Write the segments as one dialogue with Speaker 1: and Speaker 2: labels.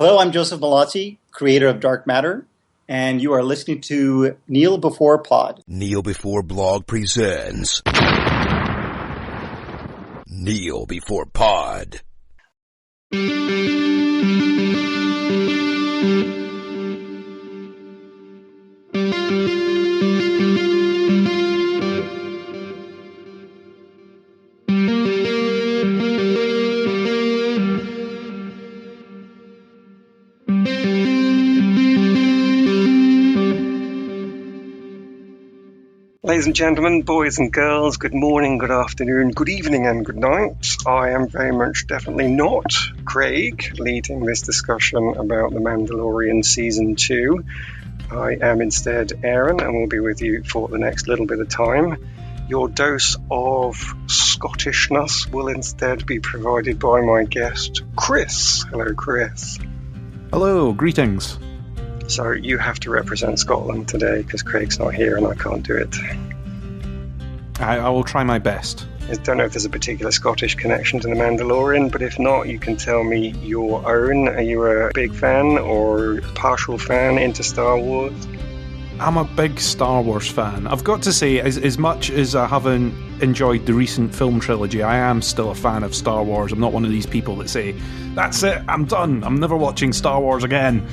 Speaker 1: Hello, I'm Joseph Malazzi, creator of Dark Matter, and you are listening to Kneel Before Pod.
Speaker 2: Kneel Before Blog presents Kneel Before Pod.
Speaker 3: Ladies and gentlemen, boys and girls, good morning, good afternoon, good evening and good night. I am very much definitely not Craig leading this discussion about The Mandalorian Season 2. I am instead Aaron and will be with you for the next little bit of time. Your dose of Scottishness will instead be provided by my guest, Chris. Hello, Chris.
Speaker 4: Hello, greetings.
Speaker 3: So you have to represent Scotland today because Craig's not here and I can't do it.
Speaker 4: I will try my best.
Speaker 3: I don't know if there's a particular Scottish connection to The Mandalorian, but if not, you can tell me your own. Are you a big fan or partial fan into Star Wars?
Speaker 4: I'm a big Star Wars fan. I've got to say, as much as I haven't enjoyed the recent film trilogy, I am still a fan of Star Wars. I'm not one of these people that say, that's it, I'm done, I'm never watching Star Wars again.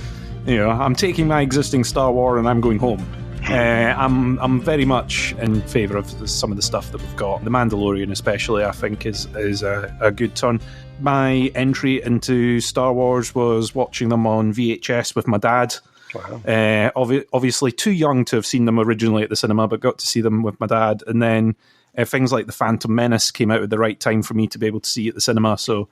Speaker 4: You know, I'm taking my existing Star Wars and I'm going home. I'm very much in favour of some of the stuff that we've got. The Mandalorian especially, I think, is a good turn. My entry into Star Wars was watching them on VHS with my dad.
Speaker 3: Wow.
Speaker 4: Obviously too young to have seen them originally at the cinema, but got to see them with my dad. And then things like The Phantom Menace came out at the right time for me to be able to see at the cinema. So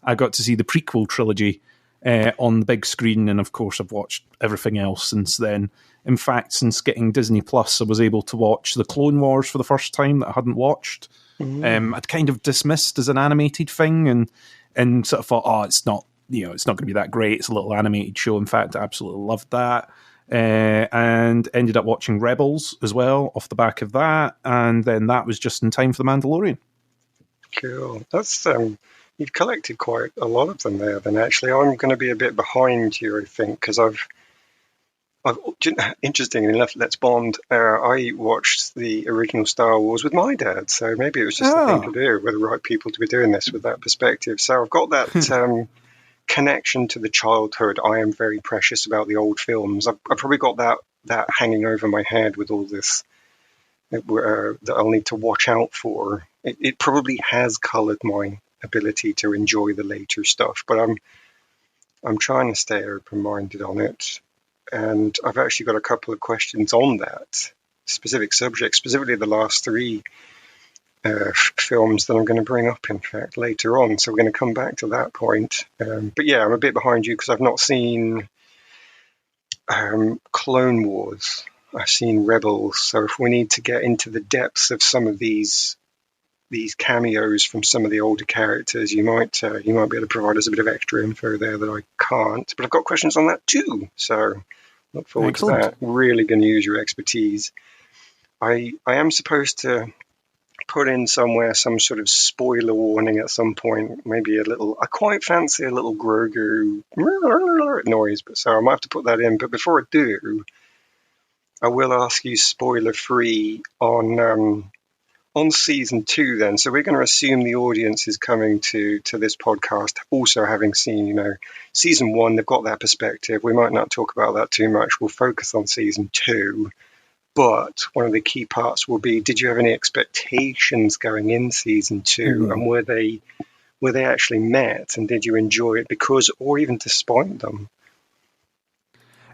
Speaker 4: I got to see the prequel trilogy on the big screen, and of course I've watched everything else since then. In fact, since getting Disney Plus, I was able to watch the Clone Wars for the first time that I hadn't watched. I'd kind of dismissed as an animated thing, and sort of thought, oh, it's not going to be that great. It's a little animated show. In fact, I absolutely loved that, and ended up watching Rebels as well off the back of that, and then that was just in time for The Mandalorian.
Speaker 3: Cool. That's you've collected quite a lot of them there. Then actually, I'm going to be a bit behind you, I think, because I've interestingly enough, let's bond. I watched the original Star Wars with my dad, so maybe it was just the thing to do. We're the right people to be doing this with that perspective. So I've got that connection to the childhood. I am very precious about the old films. I've probably got that hanging over my head with all this that I'll need to watch out for. It probably has coloured my ability to enjoy the later stuff, but I'm trying to stay open-minded on it. And I've actually got a couple of questions on that specific subject, specifically the last three films that I'm going to bring up, in fact, later on. So we're going to come back to that point. But yeah, I'm a bit behind you because I've not seen Clone Wars. I've seen Rebels. So if we need to get into the depths of some of these cameos from some of the older characters, you might be able to provide us a bit of extra info there that I can't. But I've got questions on that too. So look forward to that. Really going to use your expertise. I am supposed to put in somewhere some sort of spoiler warning at some point. Maybe I quite fancy a little Grogu noise, but so I might have to put that in. But before I do, I will ask you spoiler-free on Season 2 then. So we're going to assume the audience is coming to this podcast also having seen, Season 1, they've got that perspective. We might not talk about that too much. We'll focus on Season 2. But one of the key parts will be, did you have any expectations going in Season 2? And were they actually met? And did you enjoy it because or even despite them?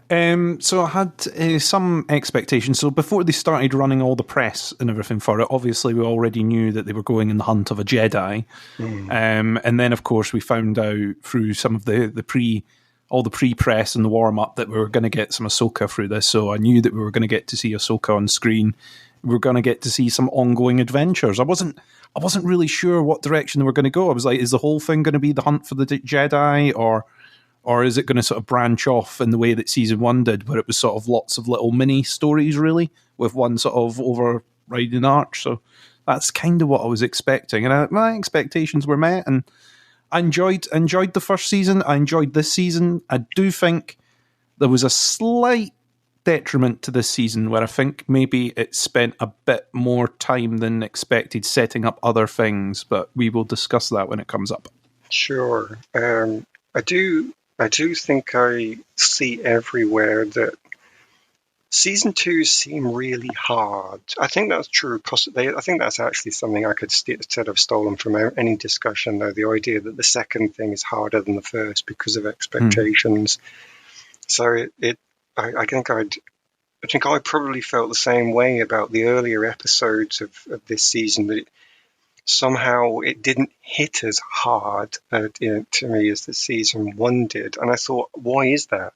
Speaker 4: So I had some expectations. So before they started running all the press and everything for it, obviously we already knew that they were going in the hunt of a Jedi. And then, of course, we found out through some of the pre-press and the warm-up that we were going to get some Ahsoka through this. So I knew that we were going to get to see Ahsoka on screen. We were going to get to see some ongoing adventures. I wasn't really sure what direction they were going to go. I was like, is the whole thing going to be the hunt for the Jedi, or is it going to sort of branch off in the way that Season 1 did, where it was sort of lots of little mini stories, really, with one sort of overriding arch? So that's kind of what I was expecting. And my expectations were met, and I enjoyed the first season. I enjoyed this season. I do think there was a slight detriment to this season where I think maybe it spent a bit more time than expected setting up other things, but we will discuss that when it comes up.
Speaker 3: Sure. I do think I see everywhere that season 2 seem really hard. I think that's true. I think that's actually something I could sort of stolen from any discussion, though, the idea that the second thing is harder than the first because of expectations. So I think I probably felt the same way about the earlier episodes of this season, that somehow it didn't hit as hard to me as the season 1 did. And I thought, why is that?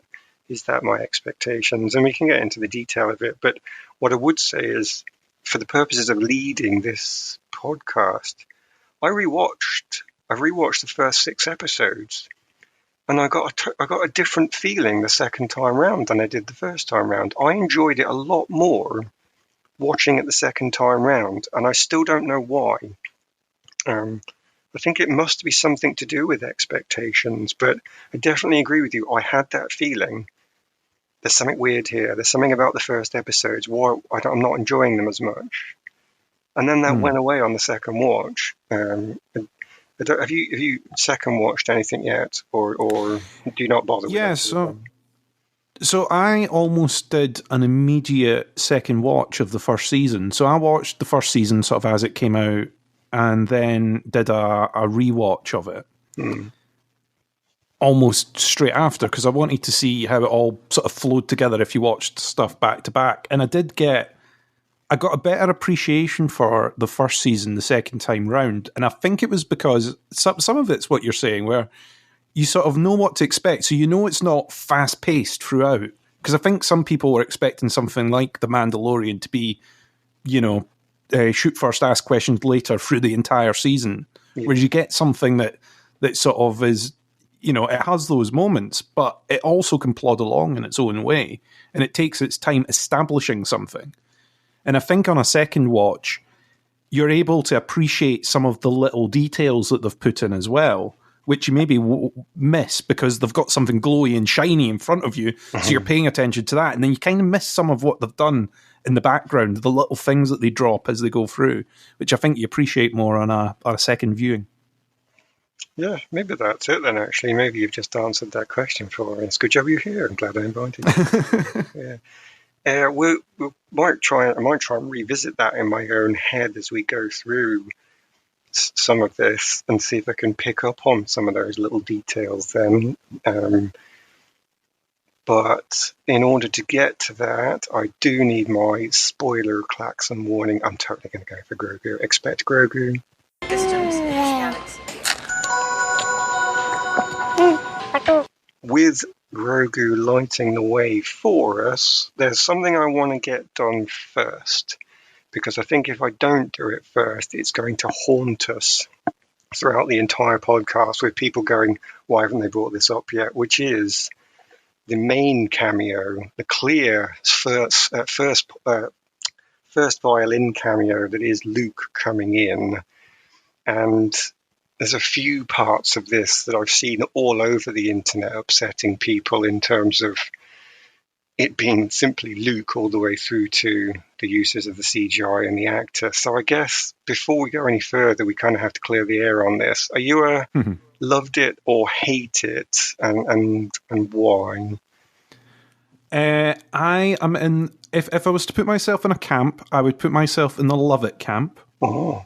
Speaker 3: Is that my expectations? And we can get into the detail of it. But what I would say is, for the purposes of leading this podcast, I've rewatched the first 6 episodes. And I got a different feeling the second time round than I did the first time round. I enjoyed it a lot more watching it the second time round, and I still don't know why. I think it must be something to do with expectations, but I definitely agree with you. I had that feeling. There's something weird here. There's something about the first episodes. Why I'm not enjoying them as much. And then that went away on the second watch. Have you second watched anything yet, or do you not bother with it?
Speaker 4: So I almost did an immediate second watch of the first season. So I watched the first season sort of as it came out, and then did a rewatch of it almost straight after, because I wanted to see how it all sort of flowed together if you watched stuff back to back. And I got a better appreciation for the first season the second time round. And I think it was because some of it's what you're saying, where you sort of know what to expect. So you know it's not fast-paced throughout. Because I think some people were expecting something like The Mandalorian to be, shoot first, ask questions later through the entire season. Yeah. Whereas you get something that sort of is, it has those moments, but it also can plod along in its own way. And it takes its time establishing something. And I think on a second watch, you're able to appreciate some of the little details that they've put in as well, which you maybe miss because they've got something glowy and shiny in front of you, so you're paying attention to that. And then you kind of miss some of what they've done in the background, the little things that they drop as they go through, which I think you appreciate more on a second viewing.
Speaker 3: Yeah, maybe that's it then, actually. Maybe you've just answered that question for me. It's a good job you're here. I'm glad I invited you. Yeah. I might try and revisit that in my own head as we go through some of this and see if I can pick up on some of those little details then. But in order to get to that, I do need my spoiler klaxon warning. I'm totally going to go for Grogu. Expect Grogu. Systems in galaxy. With Grogu lighting the way for us, there's something I want to get done first, because I think if I don't do it first, it's going to haunt us throughout the entire podcast with people going, why haven't they brought this up yet? Which is the main cameo, the clear first violin cameo that is Luke coming in. And there's a few parts of this that I've seen all over the internet upsetting people in terms of it being simply Luke all the way through to the uses of the CGI and the actor. So I guess before we go any further, we kind of have to clear the air on this. Are you loved it or hate it, and why?
Speaker 4: I am in. If I was to put myself in a camp, I would put myself in the love it camp.
Speaker 3: Oh.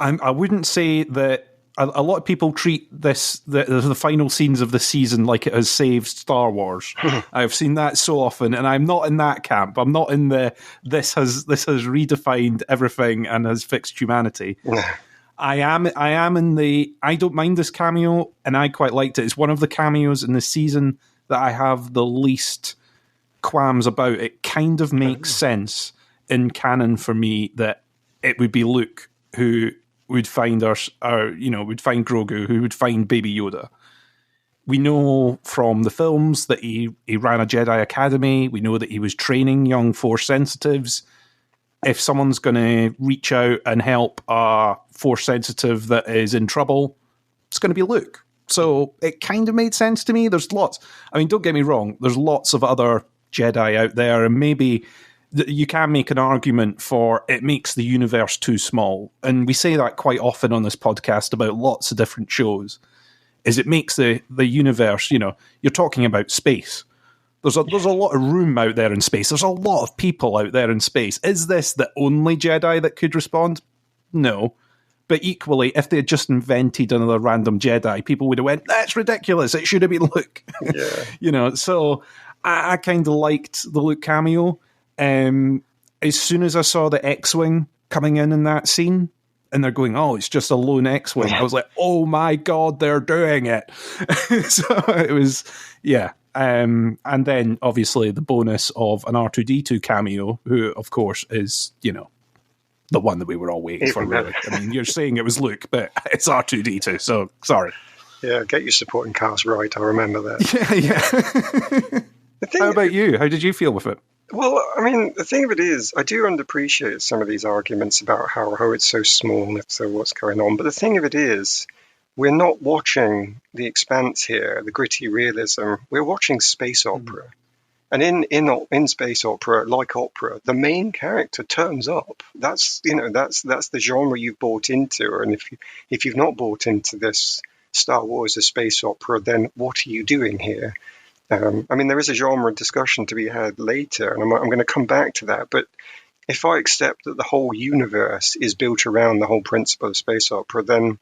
Speaker 4: I wouldn't say that a lot of people treat the final scenes of the season like it has saved Star Wars. I've seen that so often, and I'm not in that camp. I'm not in this has redefined everything and has fixed humanity. I am in the I don't mind this cameo, and I quite liked it. It's one of the cameos in the season that I have the least qualms about. It kind of makes sense in canon for me that it would be Luke who would find would find Grogu, who would find Baby Yoda. We know from the films that he ran a Jedi Academy. We know that he was training young Force sensitives. if someone's going to reach out and help a Force sensitive that is in trouble, it's going to be Luke. So it kind of made sense to me. There's lots. I mean, don't get me wrong. There's lots of other Jedi out there, and maybe you can make an argument for it makes the universe too small. And we say that quite often on this podcast about lots of different shows, is it makes the universe, you're talking about space. There's a lot of room out there in space. There's a lot of people out there in space. Is this the only Jedi that could respond? No. But equally, if they had just invented another random Jedi, people would have went, that's ridiculous. It should have been Luke.
Speaker 3: Yeah.
Speaker 4: So I kind of liked the Luke cameo. As soon as I saw the X-Wing coming in that scene, and they're going, oh, it's just a lone X-Wing, I was like, oh my God, they're doing it. So it was, yeah. And then, obviously, the bonus of an R2-D2 cameo, who, of course, is, the one that we were all waiting for, really. I mean, you're saying it was Luke, but it's R2-D2, so sorry.
Speaker 3: Yeah, get your supporting cast right. I remember that.
Speaker 4: Yeah. How about you? How did you feel with it?
Speaker 3: Well, I mean, the thing of it is, I do underappreciate some of these arguments about how it's so small, and so what's going on. But the thing of it is, we're not watching The Expanse here, the gritty realism. We're watching space opera. And in space opera, like opera, the main character turns up. That's the genre you've bought into. And if you've not bought into this Star Wars as space opera, then what are you doing here? I mean, there is a genre discussion to be had later, and I'm going to come back to that. But if I accept that the whole universe is built around the whole principle of space opera, then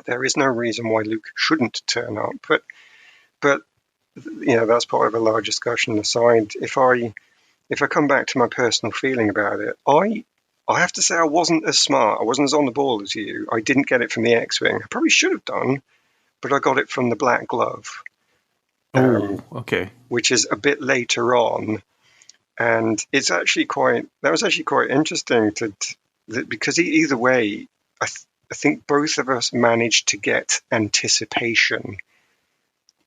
Speaker 3: there is no reason why Luke shouldn't turn up. But that's part of a large discussion aside. If I come back to my personal feeling about it, I have to say I wasn't as smart. I wasn't as on the ball as you. I didn't get it from the X-Wing. I probably should have done, but I got it from the Black Glove.
Speaker 4: Okay.
Speaker 3: Which is a bit later on, and that was actually quite interesting because either way, I think both of us managed to get anticipation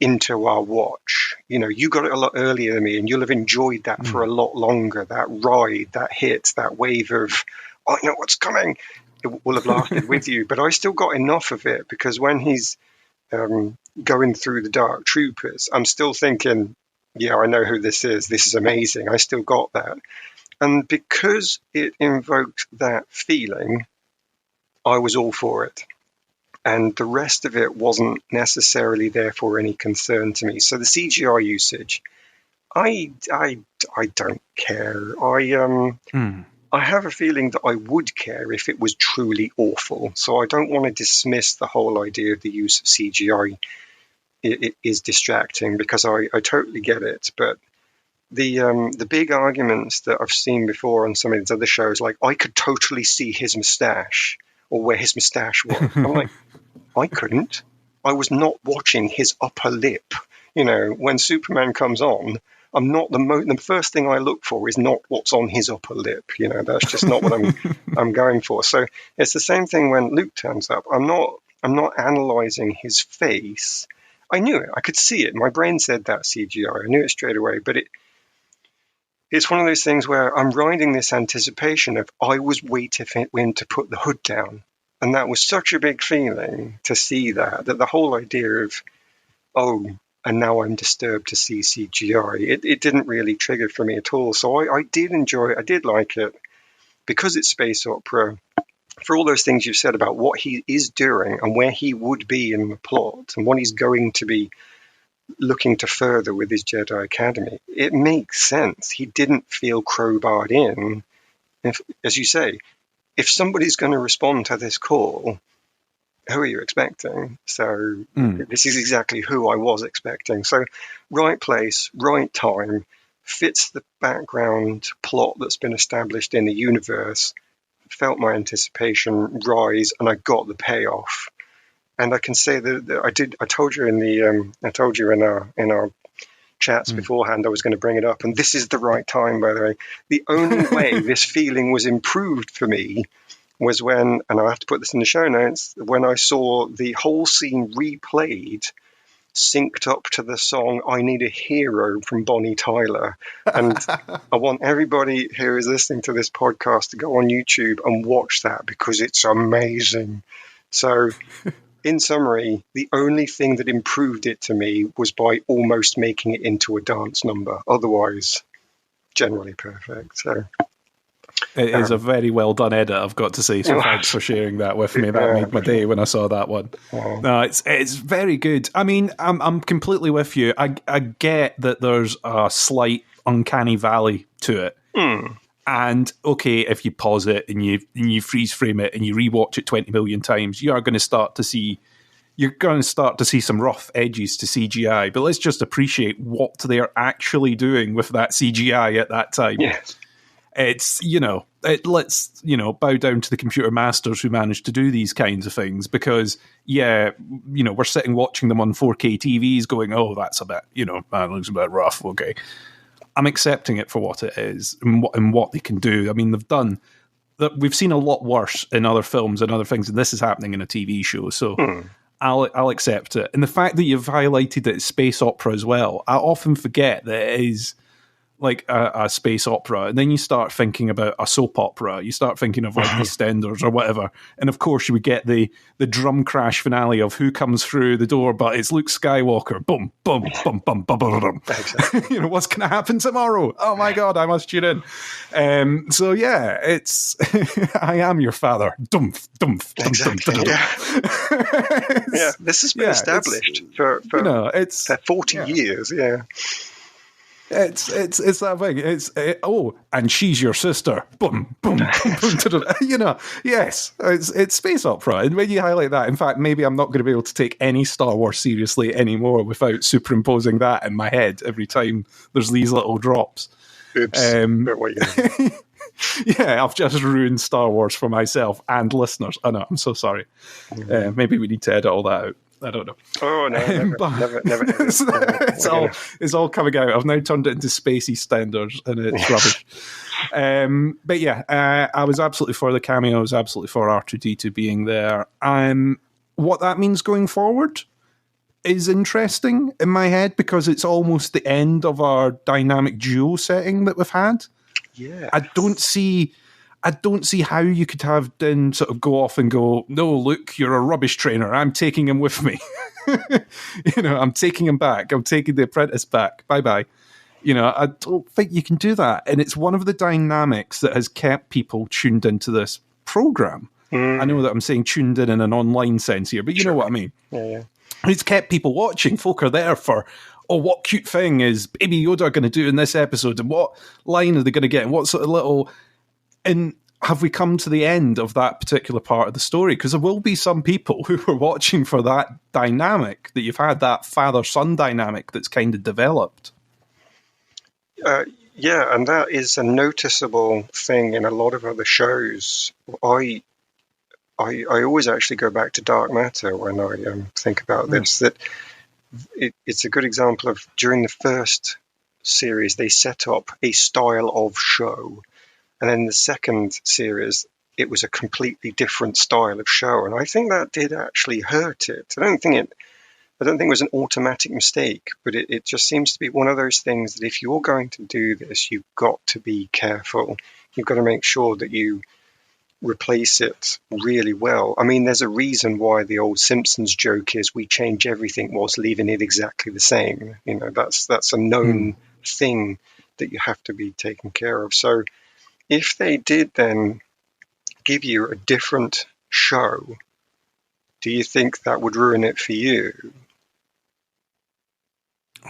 Speaker 3: into our watch. You got it a lot earlier than me, and you'll have enjoyed that for a lot longer. That ride, that hit, that wave of, I know what's coming, it will have lasted with you. But I still got enough of it, because when he's going through the Dark Troopers, I'm still thinking, yeah, I know who this is. This is amazing. I still got that. And because it invoked that feeling, I was all for it. And the rest of it wasn't necessarily therefore any concern to me. So the CGI usage, I don't care. I have a feeling that I would care if it was truly awful. So I don't want to dismiss the whole idea of the use of CGI. It is distracting, because I totally get it. But the big arguments that I've seen before on some of these other shows, like, I could totally see his moustache or where his moustache was. I'm like, I couldn't. I was not watching his upper lip. When Superman comes on, I'm not the first thing I look for is not what's on his upper lip. That's just not what I'm going for. So it's the same thing when Luke turns up. I'm not analyzing his face. I knew it. I could see it. My brain said that CGI. I knew it straight away. But it's one of those things where I'm riding this anticipation of, I was waiting for him to put the hood down. And that was such a big feeling to see that the whole idea of, and now I'm disturbed to see CGI, it didn't really trigger for me at all. So I did enjoy it. I did like it, because it's space opera, for all those things you've said about what he is doing and where he would be in the plot and what he's going to be looking to further with his Jedi Academy. It makes sense. He didn't feel crowbarred in. As you say, if somebody's going to respond to this call, who are you expecting? So this is exactly who I was expecting. So right place, right time, fits the background plot that's been established in the universe, felt my anticipation rise, and I got the payoff. And I can say that I told you in our chats beforehand I was going to bring it up, and this is the right time, by the way. The only way this feeling was improved for me was when, and I'll have to put this in the show notes, when I saw the whole scene replayed synced up to the song I Need a Hero from Bonnie Tyler. And I want everybody who is listening to this podcast to go on YouTube and watch that because it's amazing. So, in summary, the only thing that improved it to me was by almost making it into a dance number. Otherwise, generally perfect. So
Speaker 4: it is a very well done edit, I've got to say. So thanks for sharing that with me. That made my day when I saw that one. No, it's very good. I mean, I'm completely with you. I get that there's a slight uncanny valley to it. And okay, if you pause it and you freeze frame it and you rewatch it 20 million times, you're going to start to see some rough edges to CGI. But let's just appreciate what they're actually doing with that CGI at that time.
Speaker 3: Yes.
Speaker 4: It's, let's bow down to the computer masters who managed to do these kinds of things, because we're sitting watching them on 4K TVs going, oh, that's a bit, that looks a bit rough. Okay. I'm accepting it for what it is and what they can do. I mean, we've seen a lot worse in other films and other things, and this is happening in a TV show. So I'll accept it. And the fact that you've highlighted that it's space opera as well, I often forget that it is like a space opera, and then you start thinking about a soap opera. You start thinking of like EastEnders or whatever, and of course you would get the drum crash finale of who comes through the door, but it's Luke Skywalker. Boom, boom, boom, boom, boom, boom, boom.
Speaker 3: Exactly.
Speaker 4: What's going to happen tomorrow? Oh my God, I must tune in. So yeah, it's I am your father. Dumph, dumph,
Speaker 3: exactly. Yeah, this has been established for
Speaker 4: it's
Speaker 3: 40 years. Yeah.
Speaker 4: It's that thing. And she's your sister. Boom, boom, boom. Yes, it's space opera. And when you highlight that, in fact, maybe I'm not going to be able to take any Star Wars seriously anymore without superimposing that in my head every time there's these little drops.
Speaker 3: Oops.
Speaker 4: Yeah, I've just ruined Star Wars for myself and listeners. I know, I'm so sorry. Maybe we need to edit all that out. I don't know.
Speaker 3: Oh no, never.
Speaker 4: It's all coming out. I've now turned it into spacey EastEnders, and it's rubbish. But yeah, I was absolutely for the cameo. I was absolutely for R2-D2 being there. What that means going forward is interesting in my head, because it's almost the end of our dynamic duo setting that we've had.
Speaker 3: Yeah,
Speaker 4: I don't see how you could have Din sort of go off and go, no, Luke, you're a rubbish trainer. I'm taking him with me. I'm taking him back. I'm taking the apprentice back. Bye-bye. I don't think you can do that. And it's one of the dynamics that has kept people tuned into this program. I know that I'm saying tuned in an online sense here, but you know what I mean.
Speaker 3: Yeah.
Speaker 4: It's kept people watching. Folk are there for, what cute thing is Baby Yoda going to do in this episode? And what line are they going to get? And what sort of little... And have we come to the end of that particular part of the story? Because there will be some people who were watching for that dynamic, that you've had that father-son dynamic that's kind of developed.
Speaker 3: Yeah, and that is a noticeable thing in a lot of other shows. I always actually go back to Dark Matter when I think about this, that it's a good example of, during the first series, they set up a style of show. And then the second series, it was a completely different style of show. And I think that did actually hurt it. I don't think it was an automatic mistake, but it just seems to be one of those things that if you're going to do this, you've got to be careful. You've got to make sure that you replace it really well. I mean, there's a reason why the old Simpsons joke is we change everything whilst leaving it exactly the same. That's a known thing that you have to be taken care of. So if they did then give you a different show, do you think that would ruin it for you?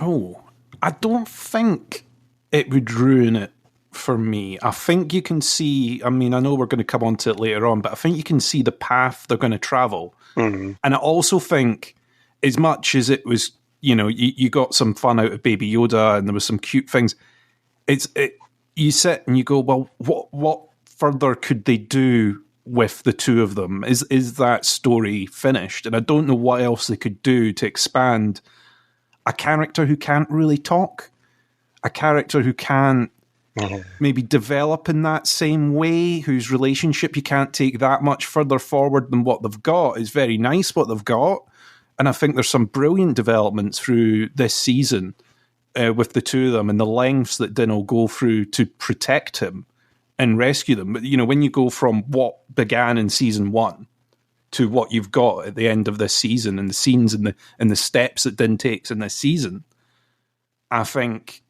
Speaker 4: Oh, I don't think it would ruin it for me. I think you can see, I mean, I know we're going to come on to it later on, but I think you can see the path they're going to travel. Mm-hmm. And I also think, as much as it was, you got some fun out of Baby Yoda and there was some cute things, you sit and you go, well, what further could they do with the two of them? Is that story finished? And I don't know what else they could do to expand a character who can't really talk, a character who can't maybe develop in that same way, whose relationship you can't take that much further forward than what they've got. Is very nice what they've got, And I think there's some brilliant developments through this season with the two of them and the lengths that Din will go through to protect him and rescue them. But, when you go from what began in season 1 to what you've got at the end of this season and the scenes and the steps that Din takes in this season, I think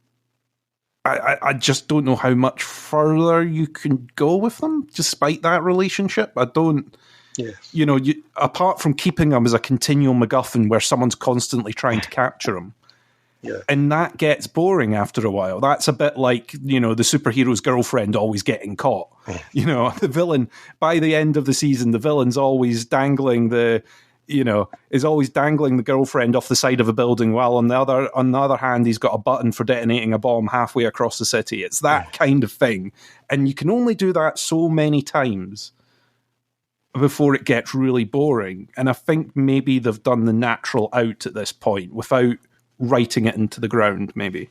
Speaker 4: I just don't know how much further you can go with them despite that relationship. I don't...
Speaker 3: Yes.
Speaker 4: Apart from keeping him as a continual MacGuffin where someone's constantly trying to capture him.
Speaker 3: Yeah.
Speaker 4: And that gets boring after a while. That's a bit like, the superhero's girlfriend always getting caught. The villain, by the end of the season, the villain's always dangling the girlfriend off the side of a building, while on the other hand, he's got a button for detonating a bomb halfway across the city. It's that kind of thing. And you can only do that so many times before it gets really boring. And I think maybe they've done the natural out at this point without writing it into the ground, maybe.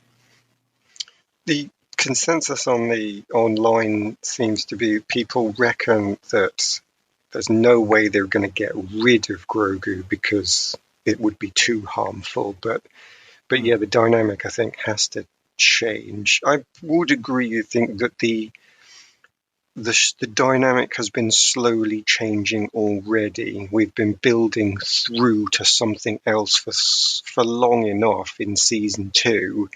Speaker 3: The consensus on the online seems to be people reckon that there's no way they're going to get rid of Grogu because it would be too harmful. But yeah, the dynamic, I think, has to change. I would agree, I think, that the dynamic has been slowly changing already. We've been building through to something else for long enough in season 2,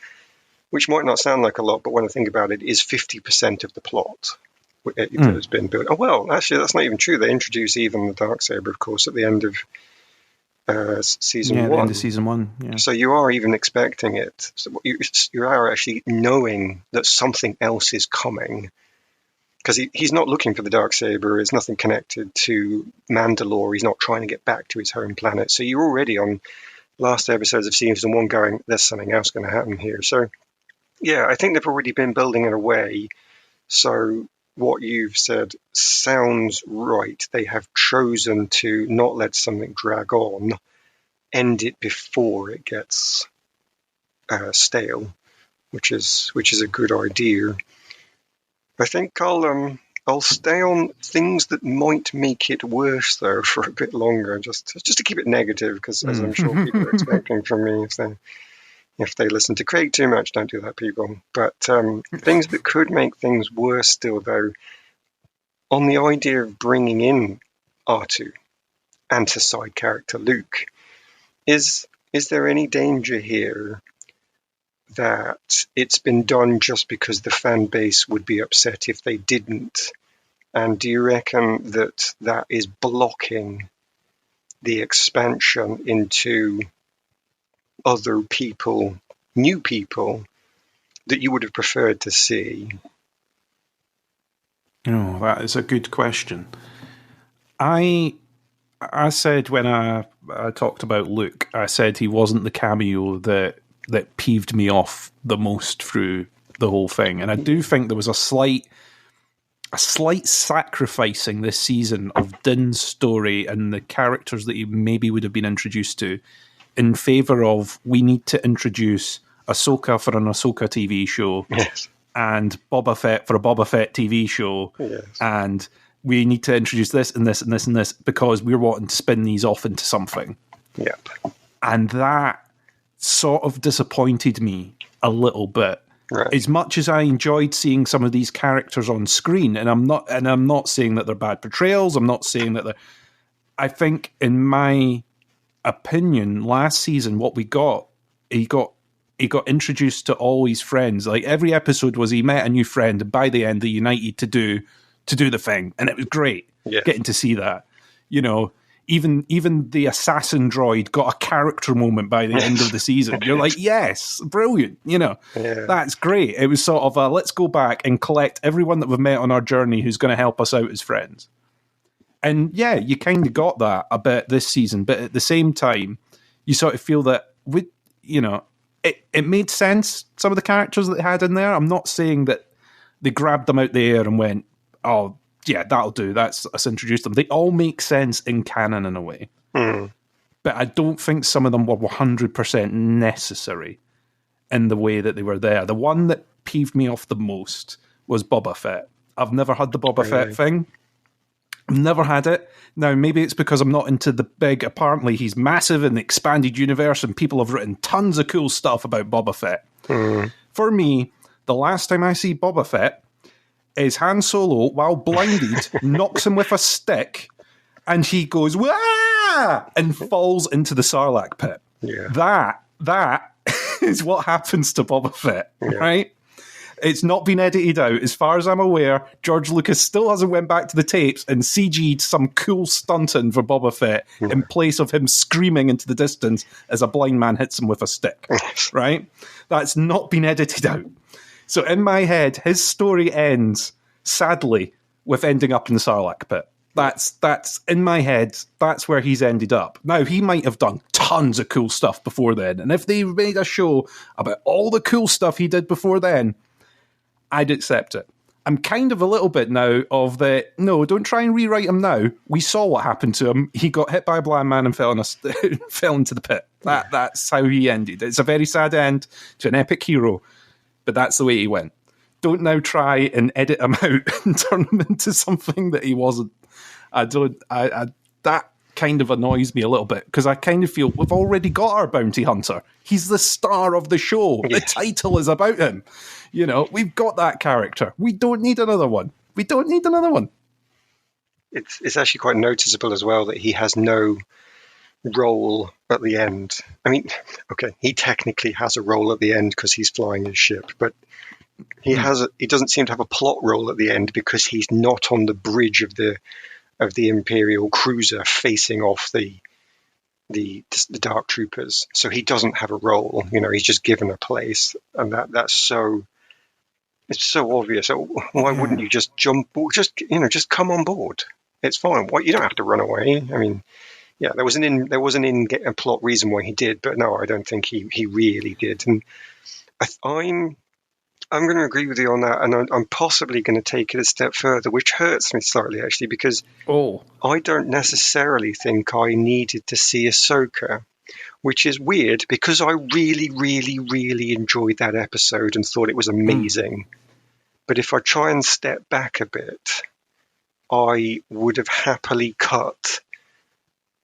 Speaker 3: which might not sound like a lot, but when I think about it, is 50% of the plot that has been built. Oh, well, actually, that's not even true. They introduce even the Darksaber, of course, at the end of season 1.
Speaker 4: Yeah, the end of season 1, yeah.
Speaker 3: So you are even expecting it. So you are actually knowing that something else is coming. Because he's not looking for the Darksaber. There's nothing connected to Mandalore. He's not trying to get back to his home planet. So you're already on last episodes of season 1 going, there's something else going to happen here. So, yeah, I think they've already been building it away. So what you've said sounds right. They have chosen to not let something drag on, end it before it gets stale, which is a good idea. I think I'll stay on things that might make it worse, though, for a bit longer, just to keep it negative, because as I'm sure people are expecting from me, if they listen to Craig too much, don't do that, people. But things that could make things worse still, though, on the idea of bringing in R2 and to side character Luke, is there any danger here that it's been done just because the fan base would be upset if they didn't? And do you reckon that is blocking the expansion into other people, new people, that you would have preferred to see?
Speaker 4: Oh, that is a good question. I said when I talked about Luke, I said he wasn't the cameo that peeved me off the most through the whole thing. And I do think there was a slight sacrificing this season of Din's story and the characters that he maybe would have been introduced to in favour of, we need to introduce Ahsoka for an Ahsoka TV show,
Speaker 3: yes,
Speaker 4: and Boba Fett for a Boba Fett TV show,
Speaker 3: yes,
Speaker 4: and we need to introduce this and this and this and this because we're wanting to spin these off into something.
Speaker 3: Yep.
Speaker 4: And that sort of disappointed me a little bit.
Speaker 3: Right.
Speaker 4: As much as I enjoyed seeing some of these characters on screen, and I'm not saying that they're bad portrayals, I'm not saying that I think, in my opinion, last season what we got, he got introduced to all his friends. Like, every episode was he met a new friend, and by the end they united to do the thing, and it was great.
Speaker 3: Yeah. Getting
Speaker 4: to see that, even the assassin droid got a character moment by the end of the season. You're like, yes, brilliant. That's great. It was sort of let's go back and collect everyone that we've met on our journey who's going to help us out as friends. And yeah, you kind of got that a bit this season, but at the same time, you sort of feel that it made sense, some of the characters that they had in there. I'm not saying that they grabbed them out the air and went, oh, yeah, that'll do. Let's introduce them. They all make sense in canon in a way.
Speaker 3: Mm.
Speaker 4: But I don't think some of them were 100% necessary in the way that they were there. The one that peeved me off the most was Boba Fett. I've never had the Boba Fett thing. Never had it. Now, maybe it's because I'm not into the big, apparently he's massive in the expanded universe and people have written tons of cool stuff about Boba Fett. For me, the last time I see Boba Fett is Han Solo, while blinded, knocks him with a stick and he goes, "Wah!" and falls into the Sarlacc pit.
Speaker 3: Yeah.
Speaker 4: That is what happens to Boba Fett, right? It's not been edited out. As far as I'm aware, George Lucas still hasn't went back to the tapes and CG'd some cool stunting for Boba Fett in place of him screaming into the distance as a blind man hits him with a stick, right? That's not been edited out. So in my head, his story ends, sadly, with ending up in the Sarlacc pit. That's in my head, that's where he's ended up. Now, he might have done tons of cool stuff before then, and if they made a show about all the cool stuff he did before then, I'd accept it. I'm kind of a little bit now of the, no, don't try and rewrite him now. We saw what happened to him. He got hit by a blind man and fell into the pit. That's how he ended. It's a very sad end to an epic hero, but that's the way he went. Don't now try and edit him out and turn him into something that he wasn't. That kind of annoys me a little bit, because I kind of feel we've already got our bounty hunter. He's the star of the show. The title is about him. You know, we've got that character. We don't need another one.
Speaker 3: It's actually quite noticeable as well that he has no role at the end. I mean, okay, he technically has a role at the end because he's flying his ship, but he doesn't seem to have a plot role at the end because he's not on the bridge of the Imperial cruiser facing off the Dark Troopers. So he doesn't have a role. You know, he's just given a place, and that's so. It's so obvious. So why wouldn't you just jump? Just come on board. It's fine. Why, you don't have to run away. I mean, yeah, there was a plot reason why he did, but no, I don't think he really did. And I'm going to agree with you on that, and I'm possibly going to take it a step further, which hurts me slightly actually, because I don't necessarily think I needed to see Ahsoka. Which is weird because I really, really, really enjoyed that episode and thought it was amazing. But if I try and step back a bit, I would have happily cut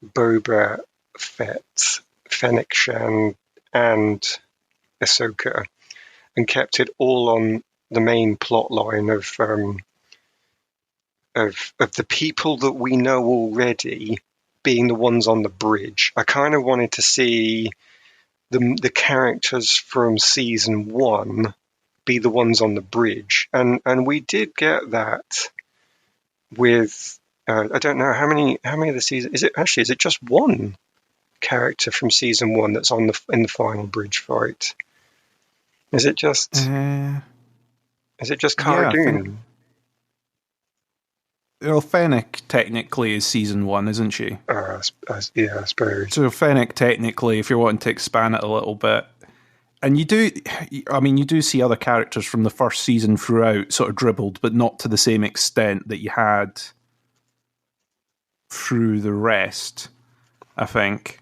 Speaker 3: Boba Fett, Fennec Shan, and Ahsoka and kept it all on the main plot line of the people that we know already being the ones on the bridge. I kind of wanted to see the characters from season 1 be the ones on the bridge, and we did get that with I don't know how many of the season is it just one character from season 1 that's in the final bridge fight? Is it just Cara Dune?
Speaker 4: Well, Fennec technically is season 1, isn't she?
Speaker 3: Yeah, I suppose.
Speaker 4: So Fennec technically, if you're wanting to expand it a little bit, and you do see other characters from the first season throughout sort of dribbled, but not to the same extent that you had through the rest, I think.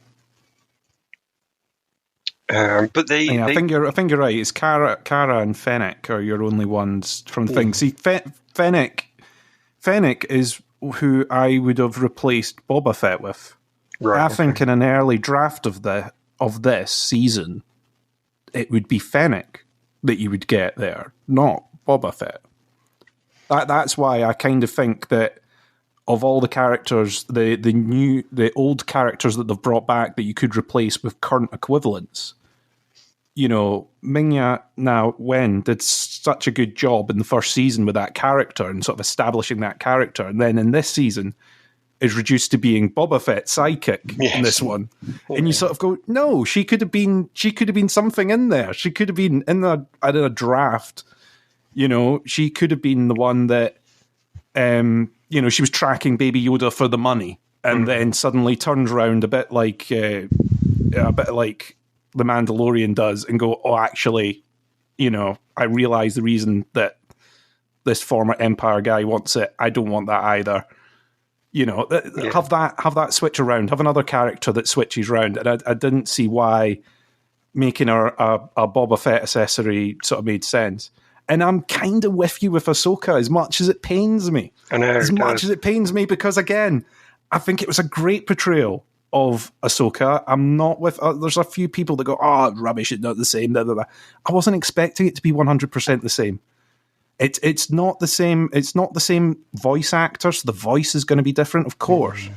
Speaker 3: I
Speaker 4: think you're right. It's Cara and Fennec are your only ones from things. See, Fennec is who I would have replaced Boba Fett with. Right, I think in an early draft of this season, it would be Fennec that you would get there, not Boba Fett. That's why I kind of think that of all the characters, the old characters that they've brought back that you could replace with current equivalents, you know, Ming-Na Wen did such a good job in the first season with that character and sort of establishing that character, and then in this season is reduced to being Boba Fett's sidekick in this one. And you sort of go, no, she could have been something in there. She could have been in a draft. You know, she could have been the one that she was tracking Baby Yoda for the money, and then suddenly turns around a bit like the Mandalorian does, and go, oh, actually, you know, I realize the reason that this former Empire guy wants it. I don't want that either. You know, have that switch around. Have another character that switches around. And I didn't see why making her a Boba Fett accessory sort of made sense. And I'm kind of with you with Ahsoka, as much as it pains me.
Speaker 3: I know,
Speaker 4: as much as it pains me, because again, I think it was a great portrayal of Ahsoka. I'm not with. There's a few people that go, "Oh, rubbish! It's not the same." Blah, blah, blah. I wasn't expecting it to be 100% the same. It's not the same. It's not the same voice actors. The voice is going to be different, of course,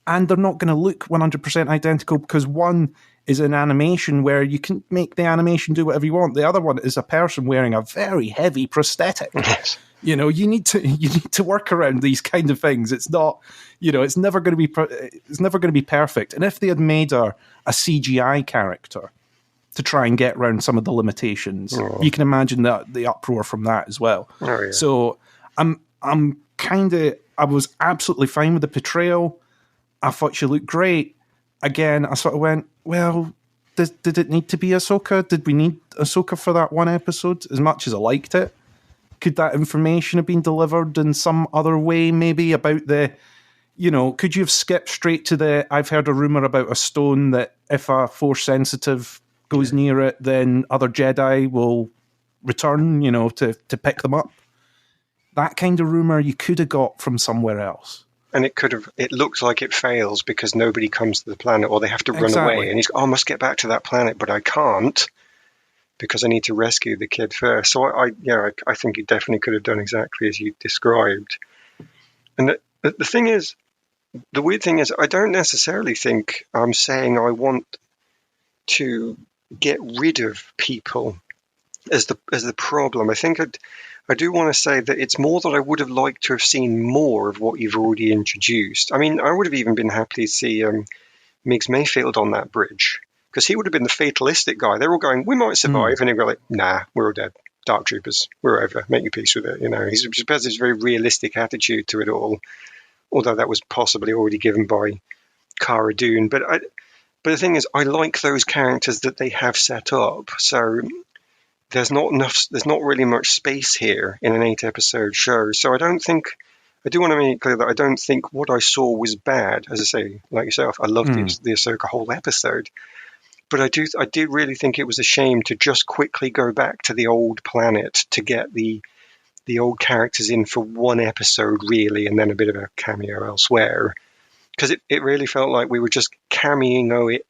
Speaker 4: and they're not going to look 100% identical, because one is an animation where you can make the animation do whatever you want. The other one is a person wearing a very heavy prosthetic.
Speaker 3: Yes.
Speaker 4: You know, you need to work around these kind of things. It's not, it's never going to be perfect. And if they had made her a CGI character to try and get around some of the limitations, you can imagine that the uproar from that as well.
Speaker 3: Oh, yeah.
Speaker 4: So I was absolutely fine with the portrayal. I thought she looked great. Again, I sort of went, well, did it need to be Ahsoka? Did we need Ahsoka for that one episode? As much as I liked it, could that information have been delivered in some other way, maybe about the, could you have skipped straight to the, I've heard a rumor about a stone that if a Force sensitive goes near it, then other Jedi will return, to pick them up. That kind of rumor you could have got from somewhere else.
Speaker 3: And it looks like it fails because nobody comes to the planet, or they have to run away. And he's, I must get back to that planet, but I can't because I need to rescue the kid first. So I think he definitely could have done exactly as you described. And the thing is, the weird thing is, I don't necessarily think I'm saying I want to get rid of people as the problem. I think I do want to say that it's more that I would have liked to have seen more of what you've already introduced. I mean, I would have even been happy to see Migs Mayfield on that bridge, because he would have been the fatalistic guy. They're all going, we might survive. And he'd go like, nah, we're all dead. Dark Troopers, we're over. Make your peace with it. He's has this very realistic attitude to it all, although that was possibly already given by Cara Dune. But the thing is, I like those characters that they have set up. So there's not really much space here in an 8-episode show. So I do want to make it clear that I don't think what I saw was bad. As I say, like yourself, I loved the Ahsoka whole episode. But I did really think it was a shame to just quickly go back to the old planet to get the old characters in for one episode, really, and then a bit of a cameo elsewhere. Because it really felt like we were just cameo. Is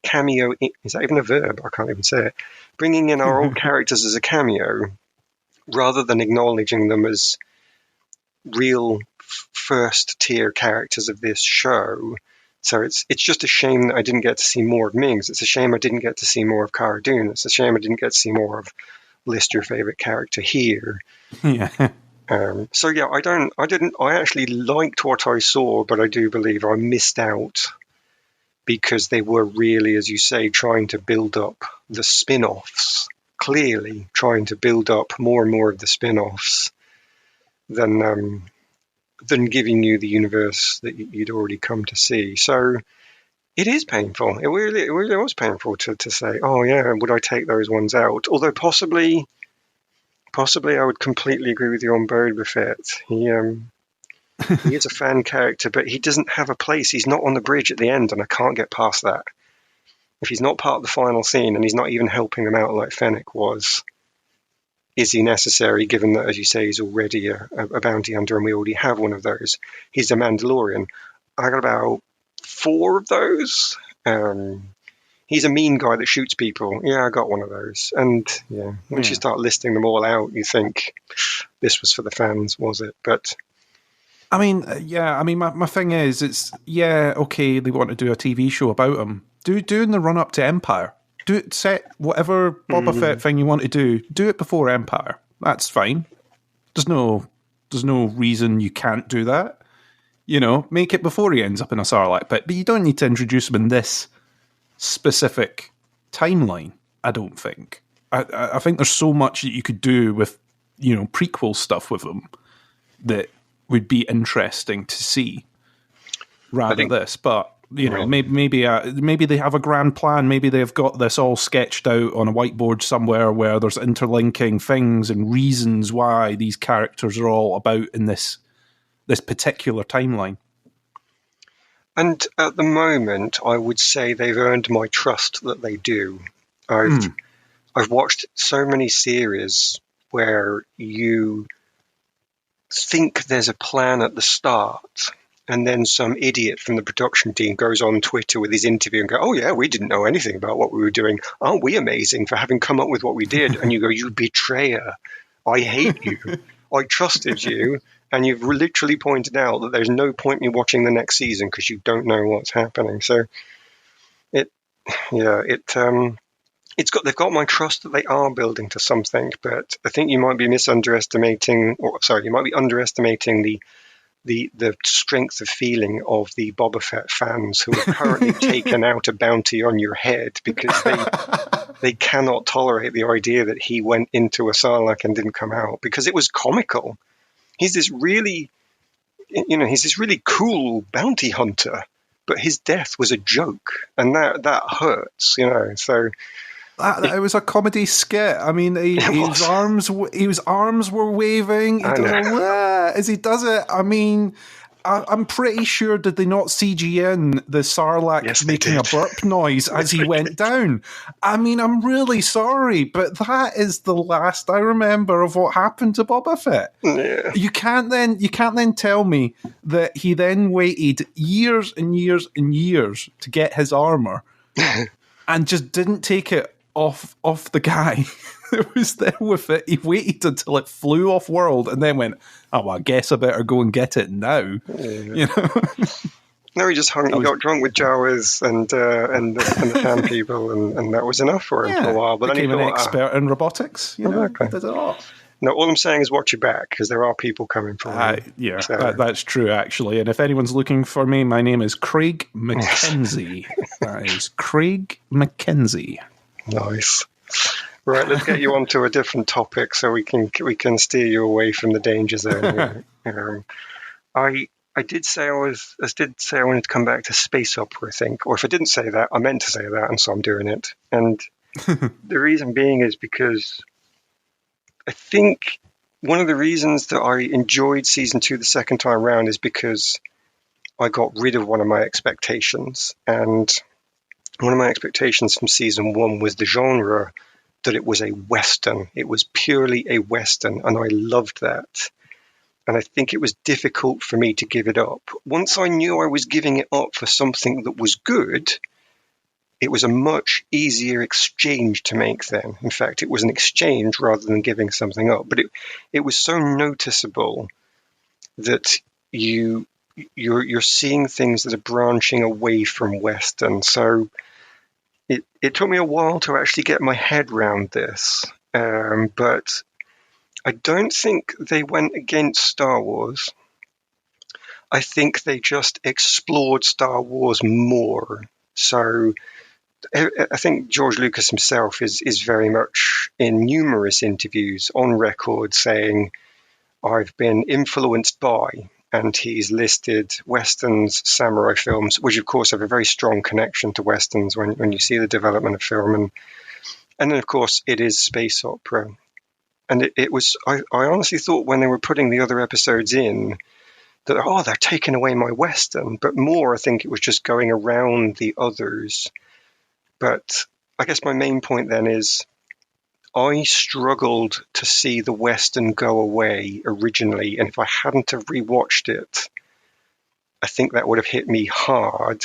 Speaker 3: that even a verb? I can't even say it. Bringing in our old characters as a cameo, rather than acknowledging them as real first-tier characters of this show. So it's just a shame that I didn't get to see more of Mings. It's a shame I didn't get to see more of Cara Dune. It's a shame I didn't get to see more of list your favorite character here.
Speaker 4: Yeah.
Speaker 3: So yeah, I actually liked what I saw, but I do believe I missed out because they were really, as you say, trying to build up the spin-offs, clearly trying to build up more and more of the spin-offs than giving you the universe that you'd already come to see. So it is painful. It really was painful to say, oh yeah, would I take those ones out? Although possibly I would completely agree with you on Boba Fett. He is a fan character, but he doesn't have a place. He's not on the bridge at the end, and I can't get past that. If he's not part of the final scene, and he's not even helping them out like Fennec was, is he necessary, given that, as you say, he's already a bounty hunter, and we already have one of those? He's a Mandalorian. I got about 4 of those. He's a mean guy that shoots people. Yeah, I got one of those. And yeah, once you start listing them all out, you think this was for the fans, was it? But
Speaker 4: I mean, my thing is, it's, okay, they want to do a TV show about him. Doing the run-up to Empire. Set whatever Boba Fett thing you want to do it before Empire. That's fine. There's no reason you can't do that. Make it before he ends up in a Sarlacc pit. But you don't need to introduce him in this specific timeline, I don't think. I think there's so much that you could do with, prequel stuff with him that would be interesting to see rather than this. But, maybe they have a grand plan. Maybe they've got this all sketched out on a whiteboard somewhere where there's interlinking things and reasons why these characters are all about in this particular timeline.
Speaker 3: And at the moment, I would say they've earned my trust that they do. I've watched so many series where you think there's a plan at the start, and then some idiot from the production team goes on Twitter with his interview and go, "Oh yeah, we didn't know anything about what we were doing. Aren't we amazing for having come up with what we did?" And you go, "You betrayer. I hate you. I trusted you, and you've literally pointed out that there's no point in me watching the next season because you don't know what's happening." So they've got my trust that they are building to something, but I think you might be underestimating the strength of feeling of the Boba Fett fans who have currently taken out a bounty on your head because they cannot tolerate the idea that he went into a Sarlacc and didn't come out, because it was comical. He's this really cool bounty hunter, but his death was a joke, and that hurts, So
Speaker 4: it was a comedy skit. I mean, his arms were waving. As he does it. I mean, I'm pretty sure, did they not CG in the Sarlacc making a burp noise as he went down? I mean, I'm really sorry, but that is the last I remember of what happened to Boba Fett.
Speaker 3: Yeah.
Speaker 4: You can't then tell me that he then waited years and years and years to get his armor and just didn't take it off the guy that was there with it. He waited until it flew off world and then went, "Oh, well, I guess I better go and get it now."
Speaker 3: Yeah. No, he just hung. He got drunk with Jawas and the fan people, and that was enough for him for a while. But
Speaker 4: became
Speaker 3: then he
Speaker 4: an expert in robotics.
Speaker 3: Exactly.
Speaker 4: Did it all.
Speaker 3: No, all I'm saying is watch your back, because there are people coming for you.
Speaker 4: That's true, actually. And if anyone's looking for me, my name is Craig McKenzie. That is Craig McKenzie.
Speaker 3: Nice. Right, let's get you onto a different topic so we can steer you away from the danger zone. I did say I wanted to come back to space opera, I think, or if I didn't say that, I meant to say that, and so I'm doing it. And the reason being is because I think one of the reasons that I enjoyed season 2 the second time around is because I got rid of one of my expectations, and one of my expectations from season 1 was the genre, that it was a Western. It was purely a Western, and I loved that. And I think it was difficult for me to give it up. Once I knew I was giving it up for something that was good, it was a much easier exchange to make then. In fact, it was an exchange rather than giving something up. But it was so noticeable that you're seeing things that are branching away from Western. So it took me a while to actually get my head around this, but I don't think they went against Star Wars. I think they just explored Star Wars more. So I think George Lucas himself is very much in numerous interviews on record saying, "I've been influenced by," and he's listed Westerns, samurai films, which of course have a very strong connection to Westerns when you see the development of film. And then, of course, it is space opera. And it was, I honestly thought when they were putting the other episodes in, that, they're taking away my Western. But more, I think it was just going around the others. But I guess my main point then is, I struggled to see the Western go away originally, and if I hadn't have rewatched it, I think that would have hit me hard.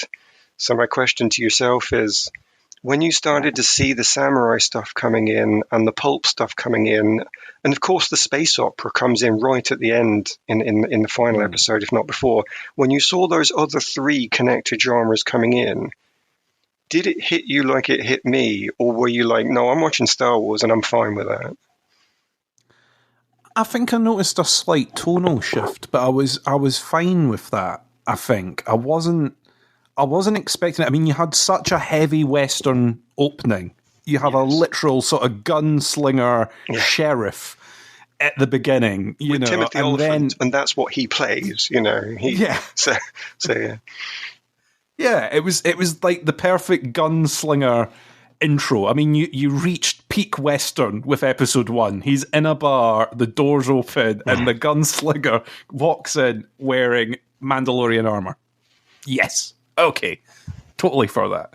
Speaker 3: So my question to yourself is, when you started to see the samurai stuff coming in and the pulp stuff coming in, and of course the space opera comes in right at the end in the final episode, if not before, when you saw those other 3 connected genres coming in, did it hit you like it hit me, or were you like, no, I'm watching Star Wars and I'm fine with that?
Speaker 4: I think I noticed a slight tonal shift, but I was fine with that. I think I wasn't expecting it. I mean, you had such a heavy Western opening. You have a literal sort of gunslinger sheriff at the beginning, with
Speaker 3: Timothy Olyphant, and that's what he plays. So yeah.
Speaker 4: Yeah, it was like the perfect gunslinger intro. I mean, you reached peak Western with episode 1. He's in a bar, the doors open, and the gunslinger walks in wearing Mandalorian armor. Yes. Okay. Totally for that.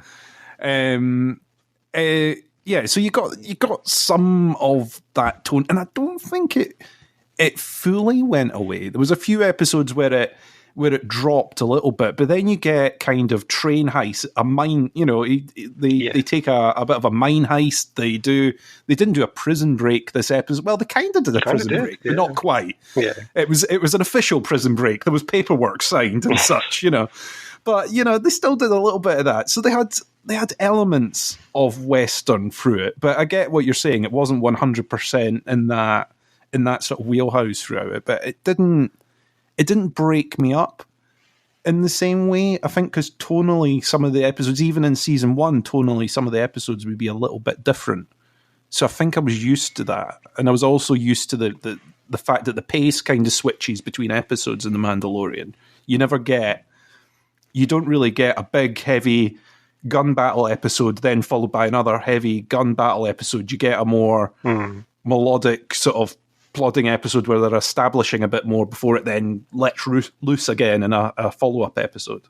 Speaker 4: yeah, so you got some of that tone, and I don't think it fully went away. There was a few episodes where it dropped a little bit, but then you get kind of train heist, a mine. You know, they take a bit of a mine heist. They didn't do a prison break this episode. Well, they kind of did a prison break, but not quite.
Speaker 3: Yeah,
Speaker 4: it was an official prison break. There was paperwork signed and such. You know, but you know they still did a little bit of that. So they had elements of Western through it. But I get what you're saying. It wasn't 100% in that sort of wheelhouse throughout it, but it didn't break me up in the same way. I think because tonally, some of the episodes, even in season 1, tonally, some of the episodes would be a little bit different. So I think I was used to that. And I was also used to the fact that the pace kind of switches between episodes in The Mandalorian. You don't really get a big, heavy gun battle episode, then followed by another heavy gun battle episode. You get a more melodic sort of plodding episode where they're establishing a bit more before it then lets loose again in a follow-up episode.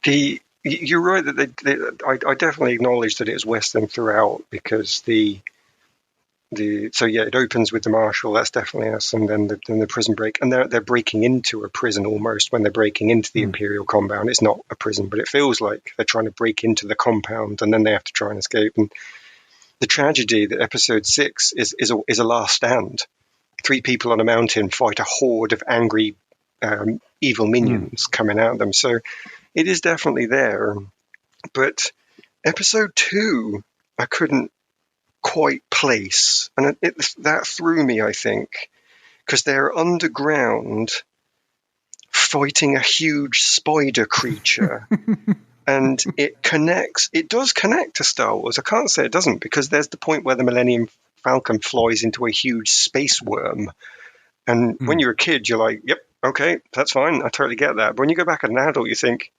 Speaker 3: You're right that I definitely acknowledge that it is Western throughout, because it opens with the marshal. That's definitely us, and then the prison break, and they're breaking into a prison almost when they're breaking into the Imperial compound. It's not a prison, but it feels like they're trying to break into the compound, and then they have to try and escape. And the tragedy that episode 6 is a last stand. 3 people on a mountain fight a horde of angry, evil minions coming at them. So it is definitely there. But episode 2, I couldn't quite place, and that threw me, I think, because they're underground fighting a huge spider creature. And it does connect to Star Wars. I can't say it doesn't, because there's the point where the Millennium Falcon flies into a huge space worm. And when you're a kid, you're like, yep, okay, that's fine. I totally get that. But when you go back as an adult, you think,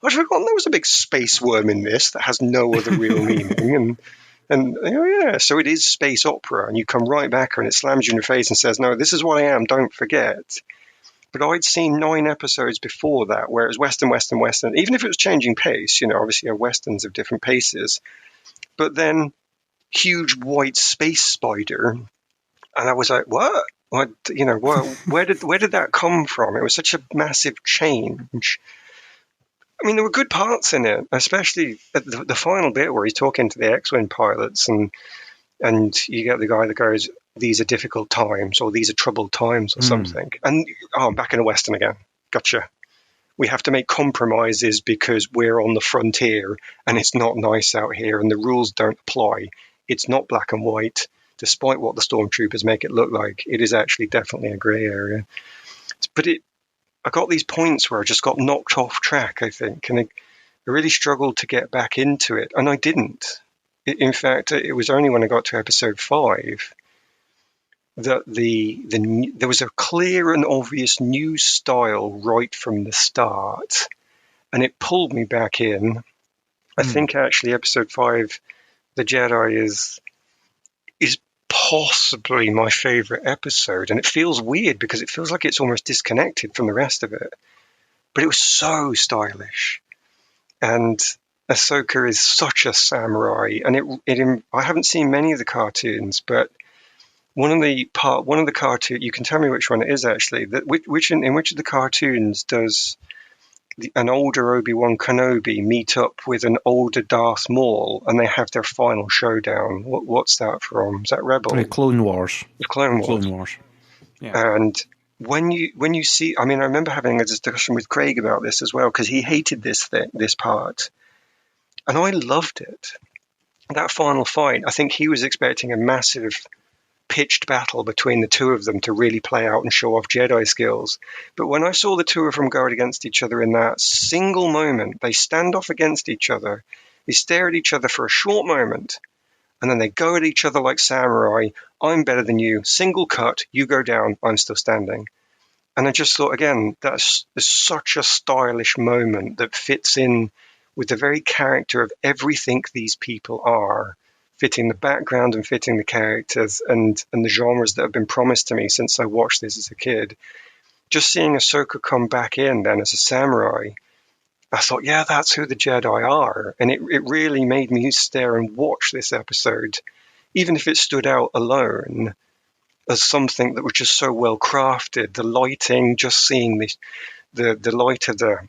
Speaker 3: I'd forgotten there was a big space worm in this that has no other real meaning. And so it is space opera. And you come right back and it slams you in the face and says, no, this is what I am, don't forget. But I'd seen 9 episodes before that where it was Western. Even if it was changing pace, obviously Westerns have different paces. But then huge white space spider, and I was like, what? Where did that come from? It was such a massive change. I mean, there were good parts in it, especially at the final bit where he's talking to the X-Wing pilots, and you get the guy that goes, these are difficult times, or these are troubled times, or something. And I'm back in a Western again. Gotcha. We have to make compromises because we're on the frontier and it's not nice out here and the rules don't apply. It's not black and white, despite what the stormtroopers make it look like. It is actually definitely a grey area. But I got these points where I just got knocked off track, I think, and I really struggled to get back into it, and I didn't. In fact, it was only when I got to episode 5 that there was a clear and obvious new style right from the start, and it pulled me back in. I think actually episode 5, The Jedi, is possibly my favorite episode, and it feels weird because it feels like it's almost disconnected from the rest of it, but it was so stylish. And Ahsoka is such a samurai, and I haven't seen many of the cartoons, but one of the cartoon, you can tell me which one it is actually, in which of the cartoons does an older Obi-Wan Kenobi meet up with an older Darth Maul and they have their final showdown? What's that from? Is that Rebel?
Speaker 4: Clone Wars.
Speaker 3: Clone Wars.
Speaker 4: Clone Wars. Yeah.
Speaker 3: And when you see, I mean, I remember having a discussion with Craig about this as well, because he hated this part, and I loved it. That final fight, I think he was expecting a massive pitched battle between the two of them to really play out and show off Jedi skills. But when I saw the two of them go against each other in that single moment, they stand off against each other, they stare at each other for a short moment, and then they go at each other like samurai. I'm better than you. Single cut, you go down, I'm still standing. And I just thought, again, that's such a stylish moment that fits in with the very character of everything these people are, fitting the background and fitting the characters and the genres that have been promised to me since I watched this as a kid. Just seeing Ahsoka come back in then as a samurai, I thought, yeah, that's who the Jedi are. And it really made me stare and watch this episode, even if it stood out alone, as something that was just so well crafted. The lighting, just seeing the light of the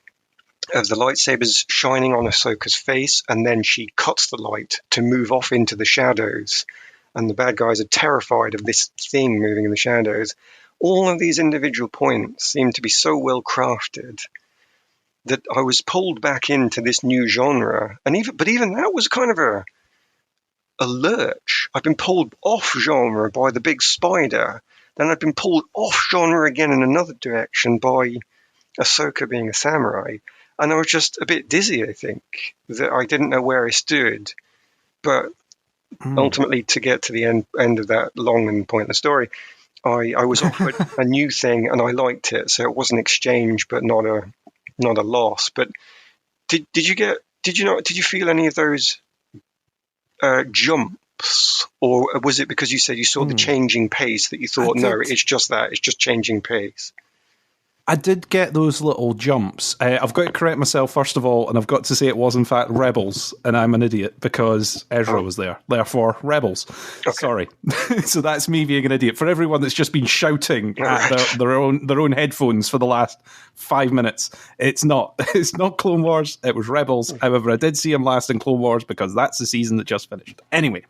Speaker 3: lightsabers shining on Ahsoka's face, and then she cuts the light to move off into the shadows, and the bad guys are terrified of this thing moving in the shadows. All of these individual points seem to be so well crafted that I was pulled back into this new genre. And even that was kind of a lurch. I've been pulled off genre by the big spider, then I've been pulled off genre again in another direction by Ahsoka being a samurai. And I was just a bit dizzy, I think, that I didn't know where I stood. But ultimately, to get to the end of that long and pointless story, I was offered a new thing, and I liked it. So it was an exchange, but not a loss. But did you feel any of those jumps, or was it because you said you saw the changing pace that you thought, no, it's just changing pace?
Speaker 4: I did get those little jumps. I've got to correct myself, first of all, and I've got to say it was, in fact, Rebels, and I'm an idiot because Ezra was there. Therefore, Rebels. Okay. Sorry. So that's me being an idiot. For everyone that's just been shouting at their own headphones for the last 5 minutes, it's not Clone Wars, it was Rebels. However, I did see him last in Clone Wars because that's the season that just finished. Anyway.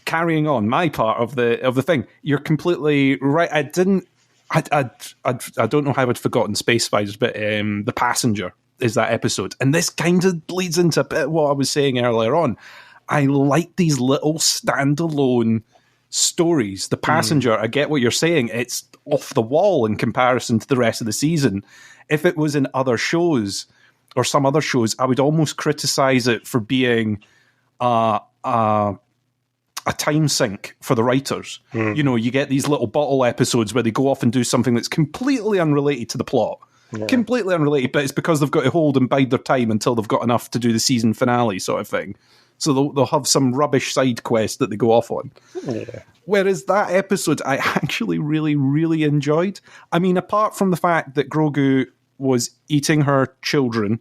Speaker 4: Carrying on, my part of the thing. You're completely right. I don't know how I'd forgotten Space Spiders, but The Passenger is that episode. And this kind of leads into a bit of what I was saying earlier on. I like these little standalone stories. The Passenger, I get what you're saying. It's off the wall in comparison to the rest of the season. If it was in other shows or some other shows, I would almost criticize it for being a time sink for the writers. You know, you get these little bottle episodes where they go off and do something that's completely unrelated to the plot. Completely unrelated, but it's because they've got to hold and bide their time until they've got enough to do the season finale sort of thing. So they'll have some rubbish side quest that they go off on. Whereas that episode, I actually really, really enjoyed. I mean, apart from the fact that Grogu was eating her children,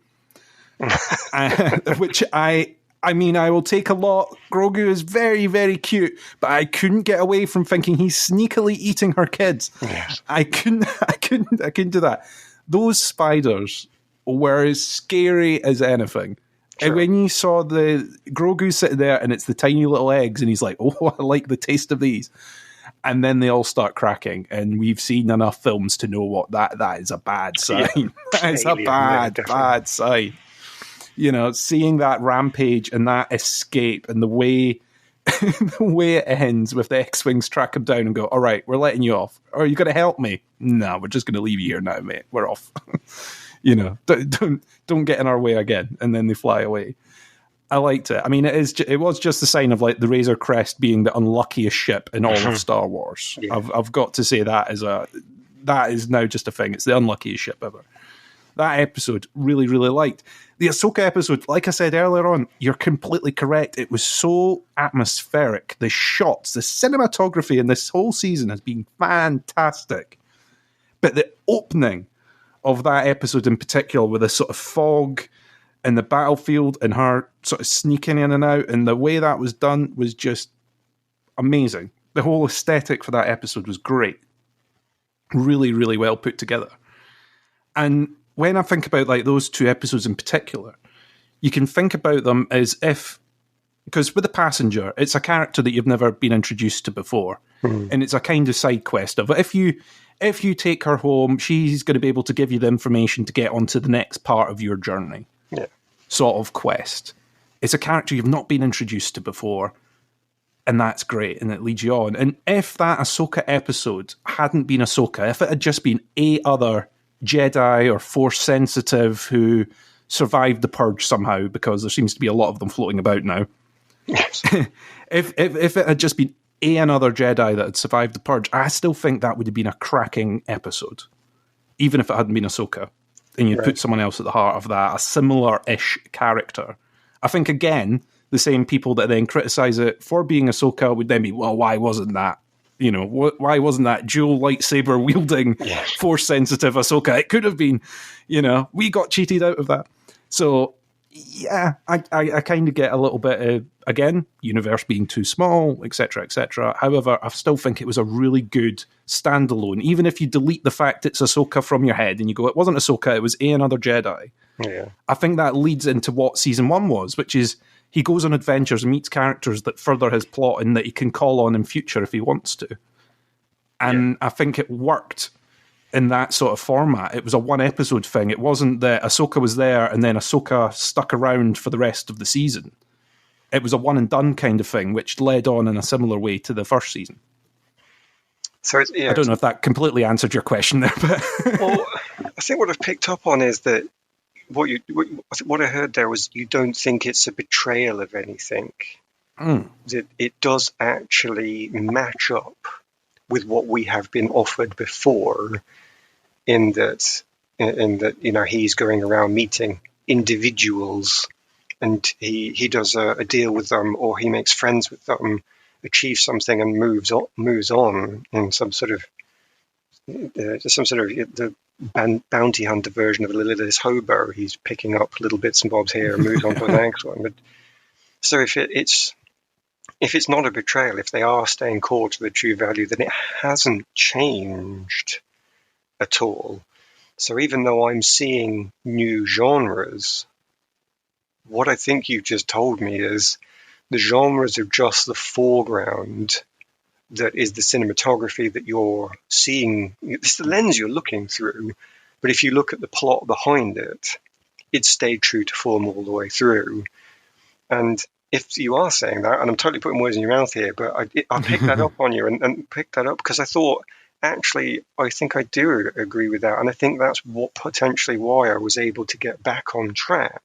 Speaker 4: which I will take a lot. Grogu is very, very cute, but I couldn't get away from thinking he's sneakily eating her kids. Yes. I couldn't do that. Those spiders were as scary as anything. Sure. And when you saw the Grogu sitting there and it's the tiny little eggs and he's like, oh, I like the taste of these. And then they all start cracking. And we've seen enough films to know what that is a bad sign. Yeah. That is a bad sign. You know, seeing that rampage and that escape and the way it ends with the X-Wings track him down and go, all right, we're letting you off. Are you going to help me? No, we're just going to leave you here now, mate. We're off. You know, don't get in our way again. And then they fly away. I liked it. I mean, it was just a sign of like the Razor Crest being the unluckiest ship in all of Star Wars. Yeah. I've got to say that is now just a thing. It's the unluckiest ship ever. That episode, really, really liked. The Ahsoka episode, like I said earlier on, you're completely correct. It was so atmospheric. The shots, the cinematography in this whole season has been fantastic. But the opening of that episode in particular, with the sort of fog and the battlefield and her sort of sneaking in and out, and the way that was done was just amazing. The whole aesthetic for that episode was great. Really, really well put together. And when I think about like those two episodes in particular, you can think about them as if, because with The Passenger, it's a character that you've never been introduced to before, and it's a kind of side quest of if you take her home, she's going to be able to give you the information to get onto the next part of your journey, sort of quest. It's a character you've not been introduced to before, and that's great, and it leads you on. And if that Ahsoka episode hadn't been Ahsoka, if it had just been a other Jedi or Force sensitive who survived the Purge somehow, because there seems to be a lot of them floating about now. Yes. if it had just been another Jedi that had survived the Purge, I still think that would have been a cracking episode, even if it hadn't been Ahsoka. And you put someone else at the heart of that, a similar-ish character. I think, again, the same people that then criticize it for being Ahsoka would then be, well, why wasn't that? You know, why wasn't that dual lightsaber wielding Force sensitive Ahsoka? It could have been, you know, we got cheated out of that. So, yeah, I kind of get a little bit of, again, universe being too small, etc., etc. However, I still think it was a really good standalone. Even if you delete the fact it's Ahsoka from your head and you go, it wasn't Ahsoka, it was another Jedi.
Speaker 3: Yeah.
Speaker 4: I think that leads into what season 1 was, which is he goes on adventures and meets characters that further his plot and that he can call on in future if he wants to. And I think it worked in that sort of format. It was a one-episode thing. It wasn't that Ahsoka was there and then Ahsoka stuck around for the rest of the season. It was a one-and-done kind of thing, which led on in a similar way to the first season.
Speaker 3: So
Speaker 4: I don't know if that completely answered your question there, but
Speaker 3: well, I think what I've picked up on is that what I heard there was you don't think it's a betrayal of anything. That it does actually match up with what we have been offered before, in that he's going around meeting individuals and he does a deal with them, or he makes friends with them, achieves something and moves on in some sort of the bounty hunter version of a little hobo. He's picking up little bits and bobs here and moves on to the next one. But so if it's not a betrayal, if they are staying core to the true value, then it hasn't changed at all. So even though I'm seeing new genres, what I think you've just told me is the genres are just the foreground. That is the cinematography that you're seeing. It's the lens you're looking through. But if you look at the plot behind it, it stayed true to form all the way through. And if you are saying that, and I'm totally putting words in your mouth here, but I picked that up on you and picked that up because I thought, actually, I think I do agree with that. And I think that's potentially why I was able to get back on track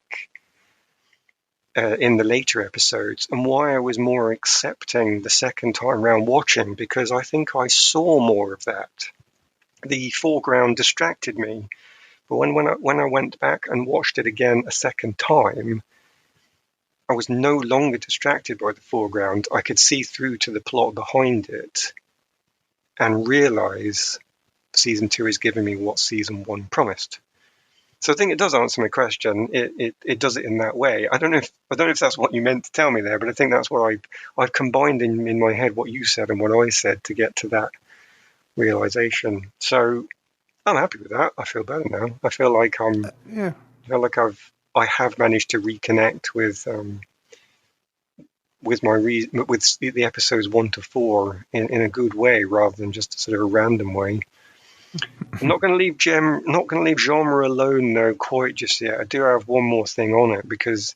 Speaker 3: in the later episodes, and why I was more accepting the second time round watching, because I think I saw more of that. The foreground distracted me, but when I went back and watched it again a second time, I was no longer distracted by the foreground. I could see through to the plot behind it and realize season 2 is giving me what season 1 promised. So I think it does answer my question. It does it in that way. I don't know if that's what you meant to tell me there, but I think that's what I've combined in my head what you said and what I said to get to that realization. So I'm happy with that. I feel better now. I feel like I have managed to reconnect with the episodes 1 to 4 in a good way, rather than just a sort of a random way. I'm not going to leave genre alone though quite just yet. I do have one more thing on it, because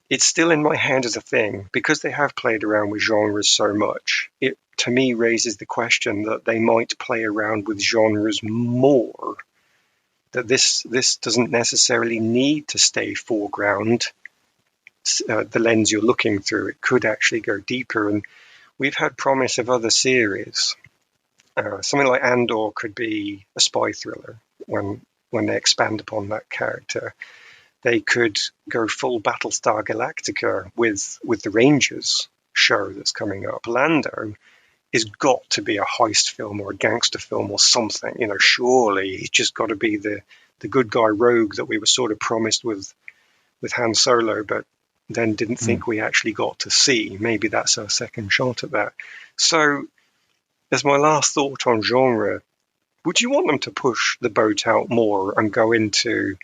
Speaker 3: it's still in my head as a thing, because they have played around with genres so much. It to me raises the question that they might play around with genres more. That this doesn't necessarily need to stay foreground. The lens you're looking through, it could actually go deeper, and we've had promise of other series. Something like Andor could be a spy thriller when they expand upon that character. They could go full Battlestar Galactica with the Rangers show that's coming up. Lando is got to be a heist film or a gangster film or something. Surely he's just got to be the good guy rogue that we were sort of promised with Han Solo, but then didn't think we actually got to see. Maybe that's our second shot at that. So as my last thought on genre, would you want them to push the boat out more and go into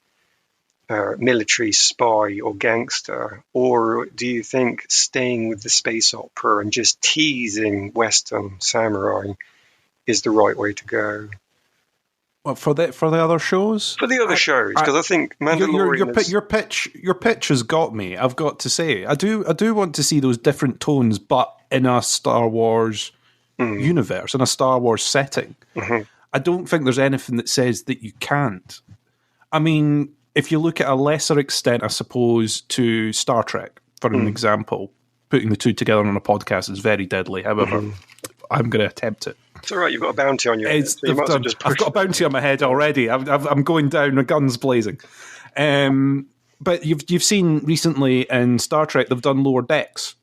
Speaker 3: military, spy or gangster? Or do you think staying with the space opera and just teasing Western samurai is the right way to go?
Speaker 4: Well, for the other shows?
Speaker 3: For the other shows, because I think Mandalorian
Speaker 4: your pitch has got me, I've got to say. I do want to see those different tones, but in a Star Wars universe, in a Star Wars setting. I don't think there's anything that says that you can't. I mean, if you look at a lesser extent, I suppose, to Star Trek, for an example, putting the two together on a podcast is very deadly. However, I'm going to attempt it.
Speaker 3: It's all right, you've got a bounty on your head. So I've
Speaker 4: got a bounty on my head already. I'm going down with guns blazing. But you've seen recently in Star Trek, they've done Lower Decks.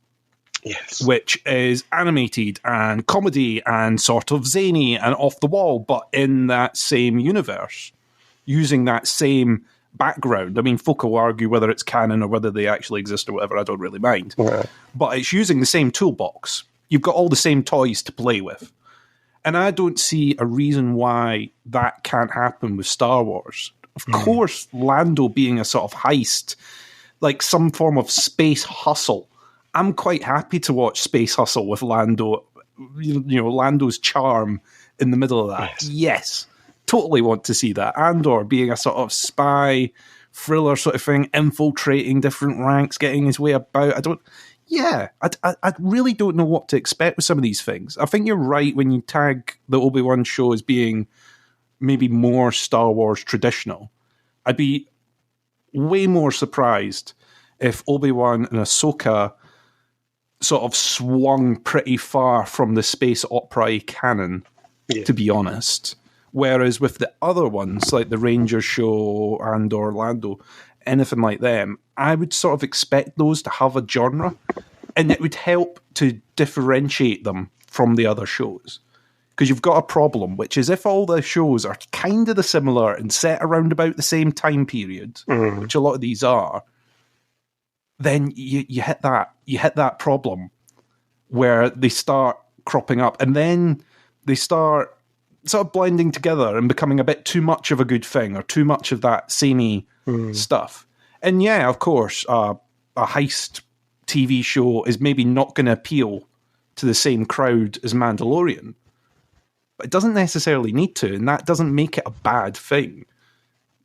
Speaker 3: Yes.
Speaker 4: Which is animated and comedy and sort of zany and off the wall, but in that same universe, using that same background. I mean, folk will argue whether it's canon or whether they actually exist or whatever. I don't really mind.
Speaker 3: Yeah.
Speaker 4: But it's using the same toolbox. You've got all the same toys to play with. And I don't see a reason why that can't happen with Star Wars. Of course, Lando being a sort of heist, like some form of space hustle. I'm quite happy to watch Space Hustle with Lando, Lando's charm in the middle of that. Yes, totally want to see that. Andor being a sort of spy thriller sort of thing, infiltrating different ranks, getting his way about. I really don't know what to expect with some of these things. I think you're right when you tag the Obi-Wan show as being maybe more Star Wars traditional. I'd be way more surprised if Obi-Wan and Ahsoka sort of swung pretty far from the space opera canon, to be honest. Whereas with the other ones, like the Ranger show and Orlando, anything like them, I would sort of expect those to have a genre, and it would help to differentiate them from the other shows. Because you've got a problem, which is if all the shows are kind of similar and set around about the same time period, which a lot of these are, then you hit that problem where they start cropping up, and then they start sort of blending together and becoming a bit too much of a good thing or too much of that samey stuff. And yeah, of course, a heist TV show is maybe not going to appeal to the same crowd as Mandalorian, but it doesn't necessarily need to, and that doesn't make it a bad thing.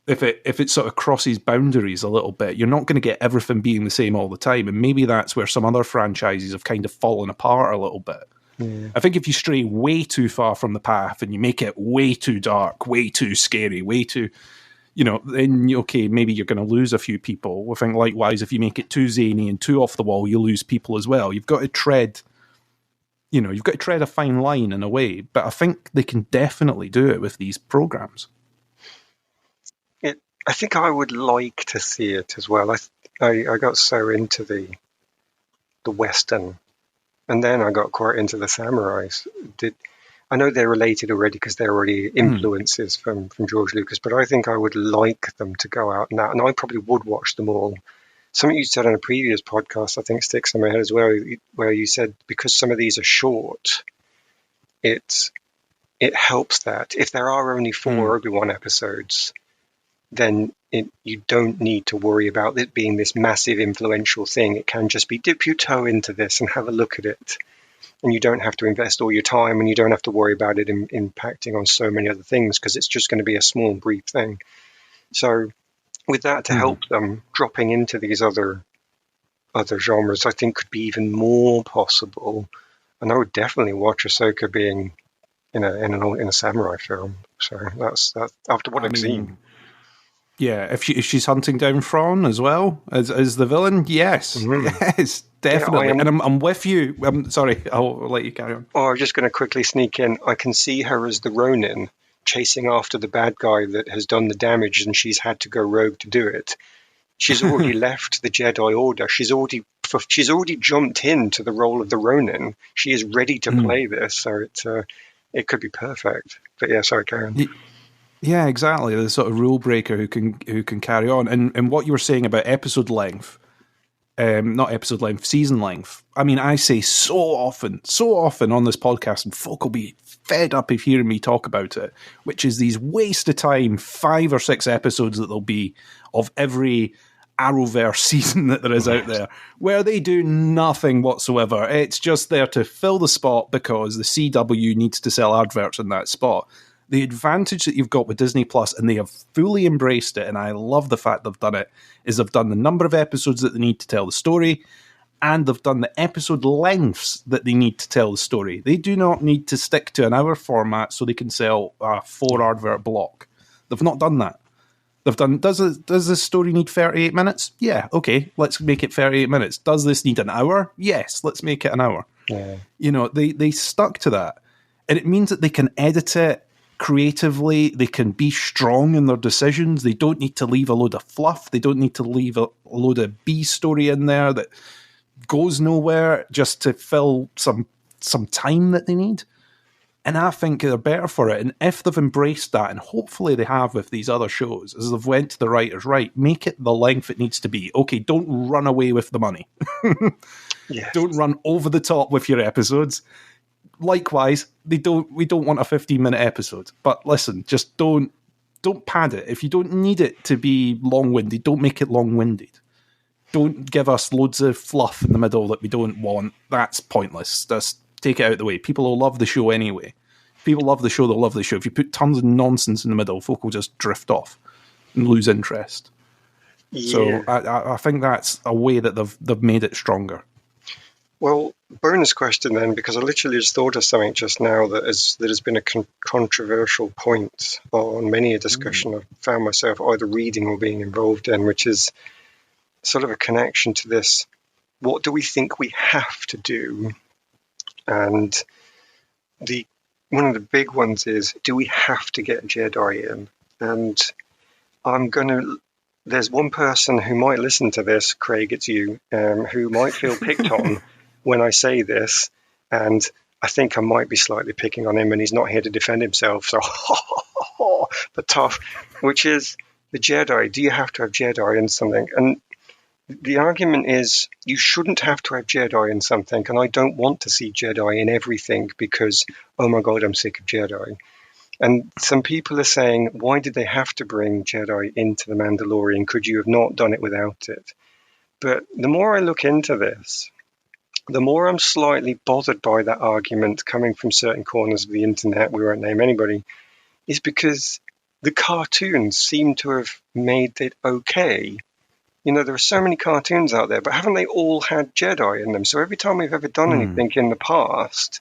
Speaker 4: If it sort of crosses boundaries a little bit, you're not going to get everything being the same all the time, and maybe that's where some other franchises have kind of fallen apart a little bit. I think if you stray way too far from the path and you make it way too dark, way too scary, way too, then okay, maybe you're going to lose a few people. I think likewise, if you make it too zany and too off the wall, you lose people as well. You've got to tread a fine line in a way, but I think they can definitely do it with these programs.
Speaker 3: I think I would like to see it as well. I got so into the Western, and then I got quite into the samurais. I know they're related already because they're already influences from George Lucas, but I think I would like them to go out now, and I probably would watch them all. Something you said on a previous podcast, I think, sticks in my head as well, where you said because some of these are short, it helps that if there are only 4 Obi-Wan episodes, then you don't need to worry about it being this massive influential thing. It can just be dip your toe into this and have a look at it. And you don't have to invest all your time, and you don't have to worry about it impacting on so many other things because it's just going to be a small, brief thing. So with that to help them, dropping into these other genres, I think could be even more possible. And I would definitely watch Ahsoka being in a samurai film. So that's after what I've seen.
Speaker 4: Yeah, if she's hunting down Thrawn as well as the villain, yes, yes, definitely. Yeah, and I'm with you. I'm sorry, I'll let you carry on.
Speaker 3: Oh, I'm just going to quickly sneak in. I can see her as the Ronin chasing after the bad guy that has done the damage, and she's had to go rogue to do it. She's already left the Jedi Order. She's already jumped into the role of the Ronin. She is ready to play this, so it could be perfect. But yeah, sorry, Karen.
Speaker 4: Yeah, exactly. The sort of rule breaker who can carry on. And what you were saying about episode length, not episode length, season length. I mean, I say so often on this podcast, and folk will be fed up of hearing me talk about it, which is these waste of time 5 or 6 episodes that there'll be of every Arrowverse season that there is out there, where they do nothing whatsoever. It's just there to fill the spot because the CW needs to sell adverts in that spot. The advantage that you've got with Disney Plus, and they have fully embraced it, and I love the fact they've done it, is they've done the number of episodes that they need to tell the story, and they've done the episode lengths that they need to tell the story. They do not need to stick to an hour format so they can sell a 4 advert block. They've not done that. They've done, does this story need 38 minutes? Yeah, okay, let's make it 38 minutes. Does this need an hour? Yes, let's make it an hour. Yeah. They stuck to that. And it means that they can edit it creatively, they can be strong in their decisions. They don't need to leave a load of fluff. They don't need to leave a load of B story in there that goes nowhere just to fill some time that they need. And I think they're better for it. And if they've embraced that, and hopefully they have with these other shows, as they've went to the writers, right, make it the length it needs to be. Okay, don't run away with the money.
Speaker 3: Yes.
Speaker 4: Don't run over the top with your episodes. Likewise, we don't want a 15-minute episode. But listen, just don't pad it. If you don't need it to be long-winded, don't make it long-winded. Don't give us loads of fluff in the middle that we don't want. That's pointless. Just take it out of the way. People will love the show anyway. If people love the show, they'll love the show. If you put tons of nonsense in the middle, folk will just drift off and lose interest.
Speaker 3: Yeah.
Speaker 4: So I think that's a way that they've made it stronger.
Speaker 3: Well, bonus question then, because I literally just thought of something just now that has been a controversial point on many a discussion I've found myself either reading or being involved in, which is sort of a connection to this. What do we think we have to do? And one of the big ones is, do we have to get Jedi in? And there's one person who might listen to this, Craig, it's you, who might feel picked on when I say this, and I think I might be slightly picking on him, and he's not here to defend himself, so the tough, which is the Jedi. Do you have to have Jedi in something? And the argument is you shouldn't have to have Jedi in something, and I don't want to see Jedi in everything because, oh my God, I'm sick of Jedi. And some people are saying, why did they have to bring Jedi into The Mandalorian? Could you have not done it without it? But the more I look into this, the more I'm slightly bothered by that argument coming from certain corners of the internet, we won't name anybody, is because the cartoons seem to have made it okay. You know, there are so many cartoons out there, but haven't they all had Jedi in them? So every time we've ever done anything in the past,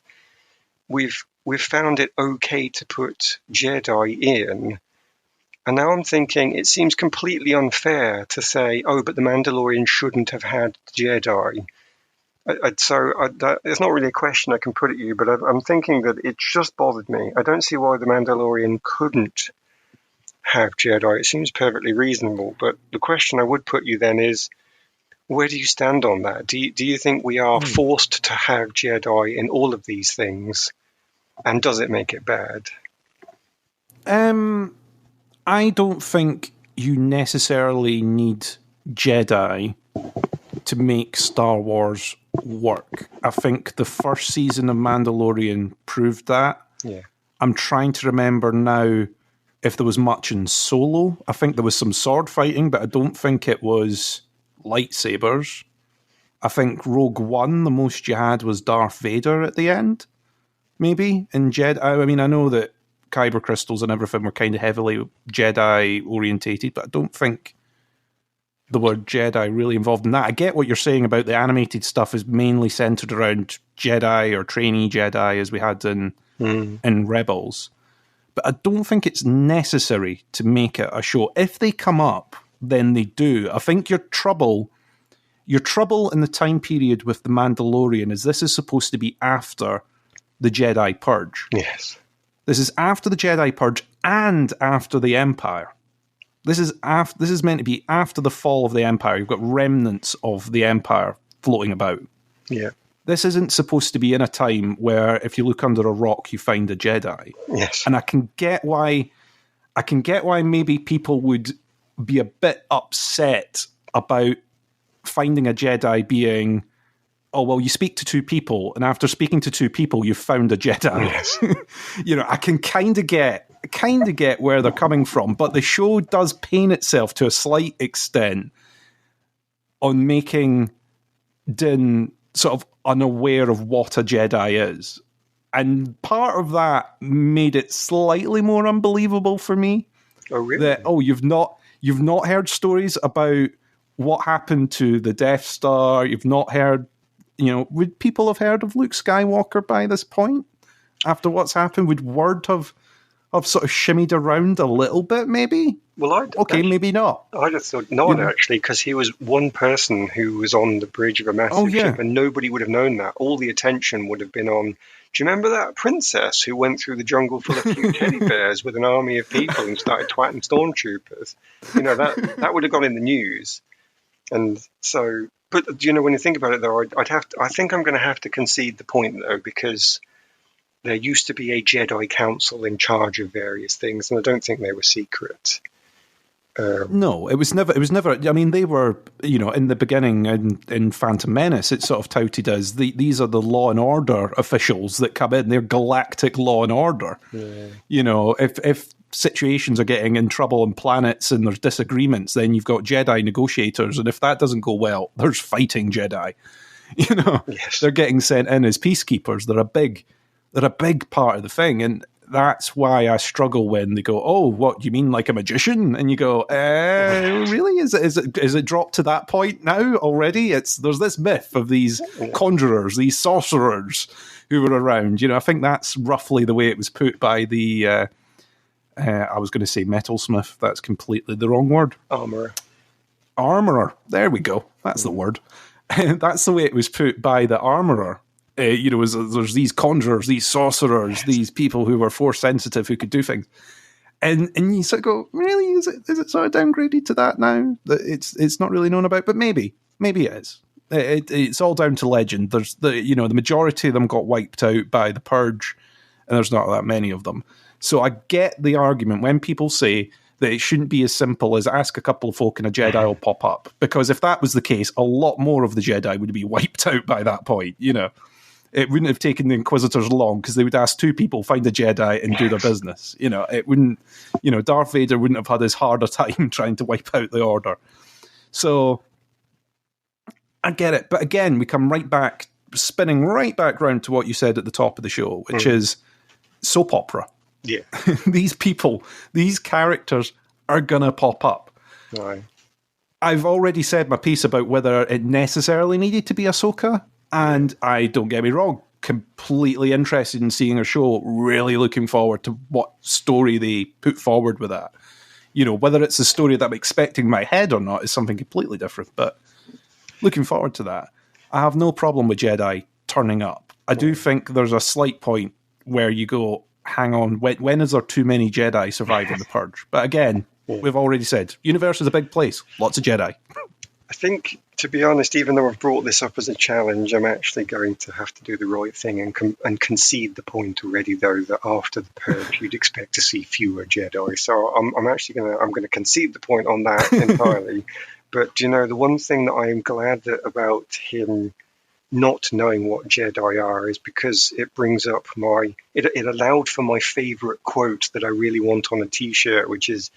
Speaker 3: we've found it okay to put Jedi in. And now I'm thinking it seems completely unfair to say, oh, but The Mandalorian shouldn't have had Jedi. It's not really a question I can put at you, but I'm thinking that it just bothered me. I don't see why The Mandalorian couldn't have Jedi. It seems perfectly reasonable. But the question I would put you then is, where do you stand on that? Do you think we are forced to have Jedi in all of these things? And does it make it bad?
Speaker 4: I don't think you necessarily need Jedi to make Star Wars work. I think the first season of Mandalorian proved that.
Speaker 3: Yeah.
Speaker 4: I'm trying to remember now if there was much in Solo. I think there was some sword fighting, but I don't think it was lightsabers. I think Rogue One, the most you had was Darth Vader at the end, maybe, in Jedi. I mean, I know that kyber crystals and everything were kind of heavily Jedi orientated, but I don't think the word Jedi really involved in that. I get what you're saying about the animated stuff is mainly centered around Jedi or trainee Jedi, as we had in Rebels. But I don't think it's necessary to make it a show. If they come up, then they do. I think your trouble in the time period with The Mandalorian is this is supposed to be after the Jedi Purge.
Speaker 3: Yes.
Speaker 4: This is after the Jedi Purge and after the Empire. This is meant to be after the fall of the Empire. You've got remnants of the Empire floating about.
Speaker 3: Yeah.
Speaker 4: This isn't supposed to be in a time where if you look under a rock you find a Jedi.
Speaker 3: Yes.
Speaker 4: And I can get why maybe people would be a bit upset about finding a Jedi being, oh, well, you speak to two people, and after speaking to two people, you've found a Jedi.
Speaker 3: Yes.
Speaker 4: You know, I can kind of get where they're coming from, but the show does pain itself to a slight extent on making Din sort of unaware of what a Jedi is. And part of that made it slightly more unbelievable for me.
Speaker 3: Oh, really?
Speaker 4: That, you've not heard stories about what happened to the Death Star. You've not heard, would people have heard of Luke Skywalker by this point? After what's happened, would word have sort of shimmied around a little bit, maybe?
Speaker 3: Well,
Speaker 4: maybe not.
Speaker 3: I just thought not, actually, because he was one person who was on the bridge of a massive ship, and nobody would have known that. All the attention would have been on. Do you remember that princess who went through the jungle full of cute teddy bears with an army of people and started twatting stormtroopers? That would have gone in the news. And so, but when you think about it, though, I think I'm going to have to concede the point, though, because there used to be a Jedi Council in charge of various things, and I don't think they were secret.
Speaker 4: No, it was never. I mean, they were, in the beginning in Phantom Menace, it's sort of touted as these are the law and order officials that come in. They're galactic law and order. Yeah. If situations are getting in trouble on planets and there's disagreements, then you've got Jedi negotiators, and if that doesn't go well, there's fighting Jedi.
Speaker 3: Yes.
Speaker 4: They're getting sent in as peacekeepers. They're a big part of the thing, and that's why I struggle when they go, "Oh, what, you mean like a magician?" And you go, "Really? Is it dropped to that point now already?" There's this myth of these conjurers, these sorcerers who were around. I think that's roughly the way it was put by the. I was going to say metalsmith. That's completely the wrong word. Armorer. There we go. That's the word. That's the way it was put by the armorer. There's these conjurers, these sorcerers, these people who were force sensitive who could do things, and you sort of go, really, is it sort of downgraded to that now that it's not really known about? But maybe it is. It's all down to legend. There's the majority of them got wiped out by the Purge, and there's not that many of them. So I get the argument when people say that it shouldn't be as simple as ask a couple of folk and a Jedi will pop up, because if that was the case, a lot more of the Jedi would be wiped out by that point. It wouldn't have taken the Inquisitors long, because they would ask two people, find a Jedi, and do their business. It wouldn't, Darth Vader wouldn't have had as hard a time trying to wipe out the Order. So I get it. But again, we come spinning right back round to what you said at the top of the show, which is soap opera.
Speaker 3: Yeah.
Speaker 4: These people, these characters are going to pop up.
Speaker 3: Right.
Speaker 4: I've already said my piece about whether it necessarily needed to be Ahsoka. And don't get me wrong, completely interested in seeing her show, really looking forward to what story they put forward with that. Whether it's a story that I'm expecting in my head or not is something completely different, but looking forward to that. I have no problem with Jedi turning up. I do think there's a slight point where you go, hang on, when is there too many Jedi surviving the Purge? But again, we've already said, universe is a big place, lots of Jedi.
Speaker 3: I think, to be honest, even though I've brought this up as a challenge, I'm actually going to have to do the right thing and concede the point already, though, that after the Purge, you'd expect to see fewer Jedi. So I'm actually going to concede the point on that entirely. But, the one thing that I am glad about him not knowing what Jedi are is because it brings up it allowed for my favorite quote that I really want on a t-shirt, which is,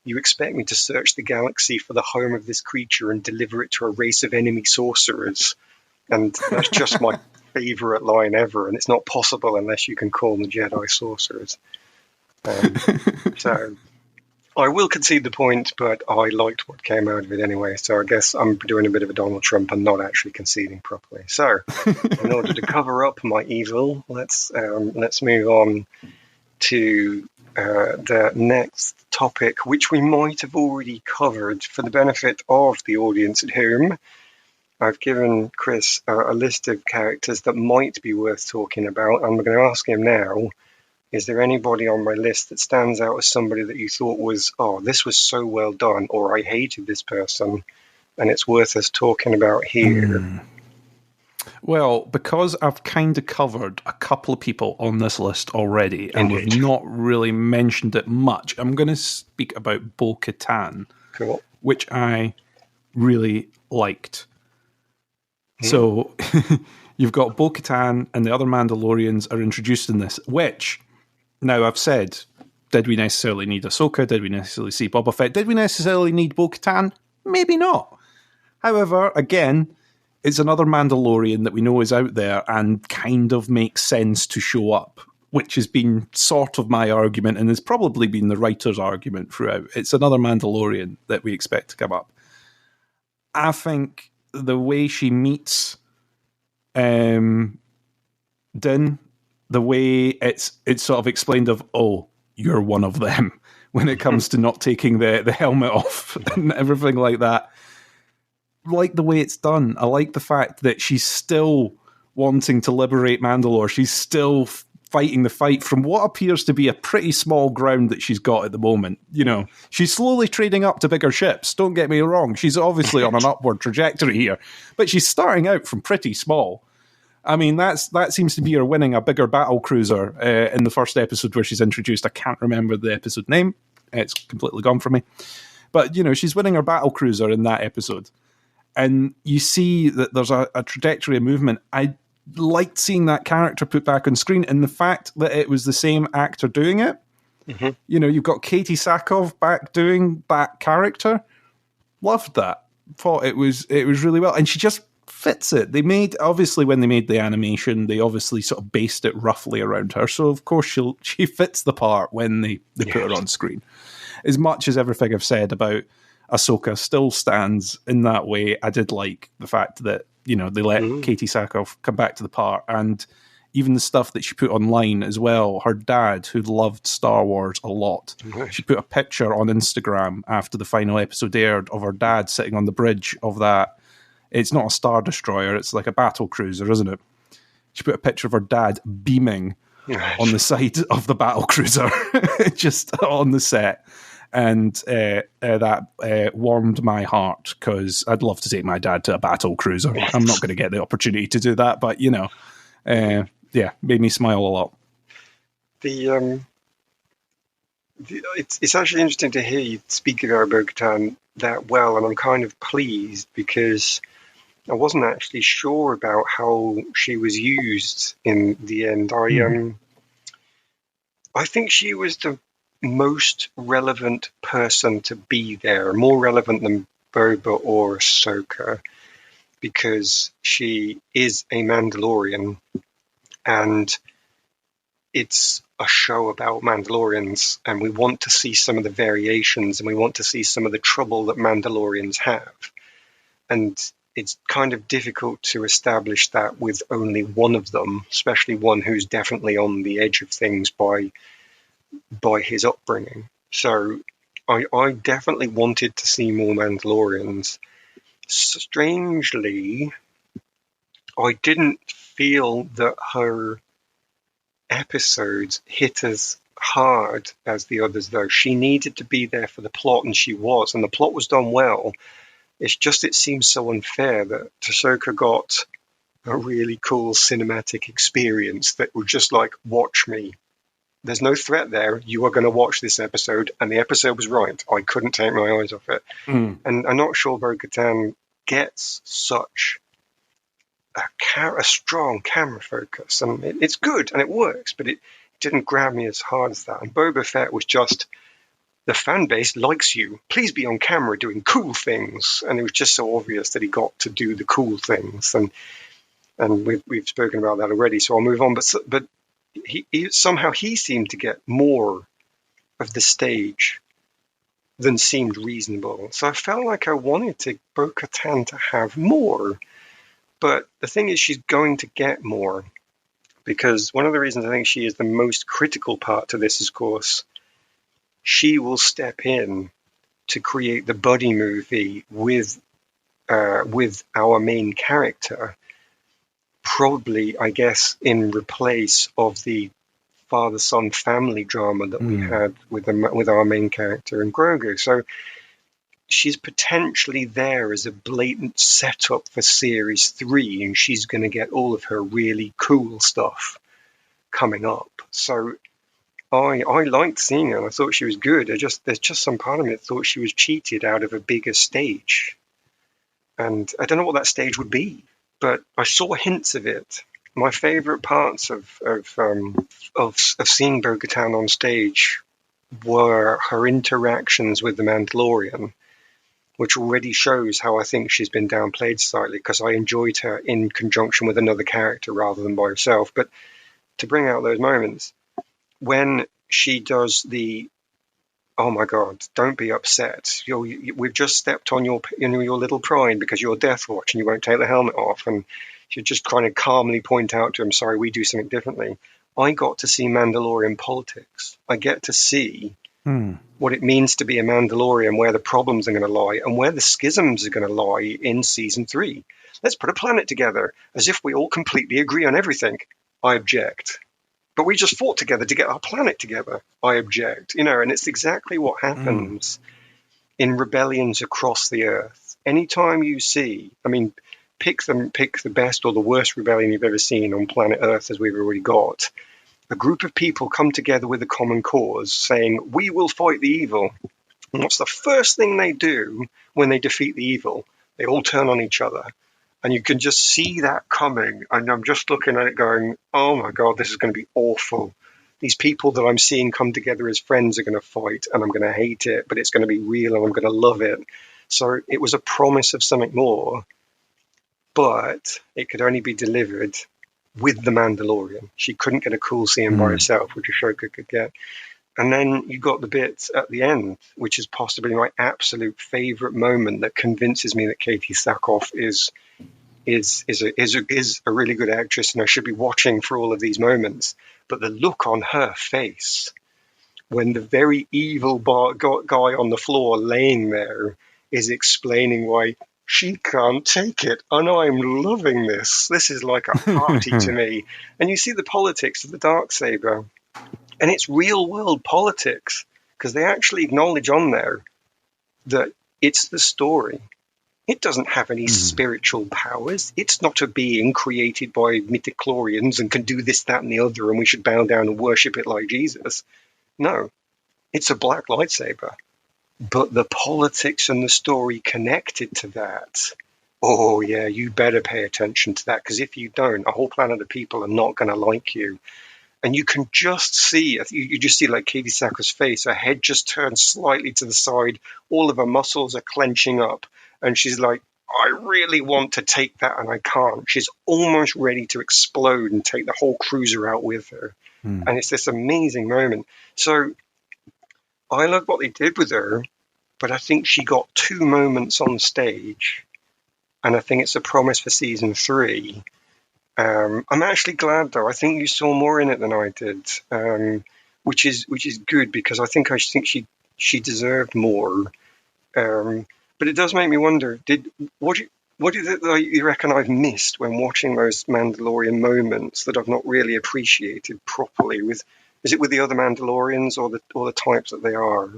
Speaker 3: "You expect me to search the galaxy for the home of this creature and deliver it to a race of enemy sorcerers." And that's just my favorite line ever. And it's not possible unless you can call them Jedi sorcerers. So I will concede the point, but I liked what came out of it anyway. So I guess I'm doing a bit of a Donald Trump and not actually conceding properly. So in order to cover up my evil, let's move on to the next topic, which we might have already covered for the benefit of the audience at home. I've given Chris a list of characters that might be worth talking about. I'm going to ask him now, is there anybody on my list that stands out as somebody that you thought was, this was so well done, or I hated this person, and it's worth us talking about here?
Speaker 4: Well, because I've kind of covered a couple of people on this list already, and we've not really mentioned it much, I'm going to speak about Bo-Katan,
Speaker 3: cool,
Speaker 4: which I really liked. So you've got Bo-Katan and the other Mandalorians are introduced in this, which, now I've said, did we necessarily need Ahsoka? Did we necessarily see Boba Fett? Did we necessarily need Bo-Katan? Maybe not. However, again, it's another Mandalorian that we know is out there and kind of makes sense to show up, which has been sort of my argument and has probably been the writer's argument throughout. It's another Mandalorian that we expect to come up. I think the way she meets Din, the way it's sort of explained of, you're one of them, when it comes to not taking the helmet off and everything like that. Like the way it's done. I like the fact that she's still wanting to liberate Mandalore. She's still fighting the fight from what appears to be a pretty small ground that she's got at the moment. She's slowly trading up to bigger ships. Don't get me wrong. She's obviously on an upward trajectory here, but she's starting out from pretty small. I mean, that seems to be her winning a bigger battle cruiser in the first episode where she's introduced. I can't remember the episode name. It's completely gone from me. But, she's winning her battle cruiser in that episode. And you see that there's a trajectory of movement. I liked seeing that character put back on screen, and the fact that it was the same actor doing it. Mm-hmm. You've got Katie Sackhoff back doing that character. Loved that. Thought it was really well, and she just fits it. Obviously when they made the animation, they obviously sort of based it roughly around her. So of course she fits the part when they put her on screen. As much as everything I've said about Ahsoka still stands in that way, I did like the fact that they let Katie Sackhoff come back to the part, and even the stuff that she put online as well. Her dad, who loved Star Wars a lot, she put a picture on Instagram after the final episode aired of her dad sitting on the bridge of that. It's not a Star Destroyer, it's like a battle cruiser, isn't it? She put a picture of her dad beaming on the side of the battle cruiser, just on the set. And that warmed my heart, because I'd love to take my dad to a battle cruiser. I'm not going to get the opportunity to do that, but made me smile a lot.
Speaker 3: It's actually interesting to hear you speak about Bo-Katan that well, and I'm kind of pleased, because I wasn't actually sure about how she was used in the end. I think she was the most relevant person to be there, more relevant than Boba or Ahsoka, because she is a Mandalorian, and it's a show about Mandalorians, and we want to see some of the variations, and we want to see some of the trouble that Mandalorians have. And it's kind of difficult to establish that with only one of them, especially one who's definitely on the edge of things by his upbringing. So I definitely wanted to see more Mandalorians. Strangely, I didn't feel that her episodes hit as hard as the others, though. She needed to be there for the plot, and she was, and the plot was done well. It's just, it seems so unfair that Ahsoka got a really cool cinematic experience that was just like, watch me. There's no threat there. You are going to watch this episode, and the episode was right. I couldn't take my eyes off it. And I'm not sure Bo-Katan gets such a strong camera focus, and it's good and it works, but it didn't grab me as hard as that. And Boba Fett was just, the fan base likes you. Please be on camera doing cool things. And it was just so obvious that he got to do the cool things. And we've spoken about that already, so I'll move on. But he somehow he seemed to get more of the stage than seemed reasonable. So I felt like I wanted Bo-Katan to have more. But the thing is, she's going to get more, because one of the reasons I think she is the most critical part to this is, of course, she will step in to create the buddy movie with our main character, probably, I guess, in replace of the father-son family drama that we had with our main character in Grogu. So she's potentially there as a blatant setup for Series 3, and she's going to get all of her really cool stuff coming up. So I liked seeing her. I thought she was good. There's just some part of me that thought she was cheated out of a bigger stage. And I don't know what that stage would be, but I saw hints of it. My favorite parts of seeing Bo-Katan on stage were her interactions with the Mandalorian, which already shows how I think she's been downplayed slightly, because I enjoyed her in conjunction with another character rather than by herself. But to bring out those moments, when she does the, oh my God, don't be upset. We've just stepped on your little pride because you're Death Watch and you won't take the helmet off. And she just kind of calmly point out to him, sorry, we do something differently. I got to see Mandalorian politics. I get to see what it means to be a Mandalorian, where the problems are going to lie and where the schisms are going to lie in Season 3. Let's put a planet together as if we all completely agree on everything. I object. But we just fought together to get our planet together. I object. And it's exactly what happens in rebellions across the earth. Anytime you see, pick the best or the worst rebellion you've ever seen on planet Earth, as we've already got. A group of people come together with a common cause, saying, we will fight the evil. And what's the first thing they do when they defeat the evil? They all turn on each other. And you can just see that coming. And I'm just looking at it going, oh my God, this is going to be awful. These people that I'm seeing come together as friends are going to fight, and I'm going to hate it, but it's going to be real and I'm going to love it. So it was a promise of something more, but it could only be delivered with the Mandalorian. She couldn't get a cool scene by herself, which Ashoka could get. And then you got the bit at the end, which is possibly my absolute favorite moment that convinces me that Katie Sackhoff is a really good actress, and I should be watching for all of these moments. But the look on her face when the very evil guy on the floor laying there is explaining why she can't take it, and I'm loving this. This is like a party to me. And you see the politics of the Darksaber, and it's real world politics, because they actually acknowledge on there that it's the story. It doesn't have any spiritual powers. It's not a being created by midichlorians and can do this, that, and the other, and we should bow down and worship it like Jesus. No, it's a black lightsaber. But the politics and the story connected to that, oh yeah, you better pay attention to that, because if you don't, a whole planet of people are not going to like you. And you can just see, you just see like Katie Sackhoff's face, her head just turns slightly to the side, all of her muscles are clenching up, and she's like, I really want to take that and I can't. She's almost ready to explode and take the whole cruiser out with her. And it's this amazing moment. So I love what they did with her, but I think she got 2 moments on stage, and I think it's a promise for season 3. I'm actually glad, though. I think you saw more in it than I did, which is good, because I think she deserved more. But it does make me wonder: what do you reckon I've missed when watching those Mandalorian moments that I've not really appreciated properly? Is it with the other Mandalorians or the types that they are?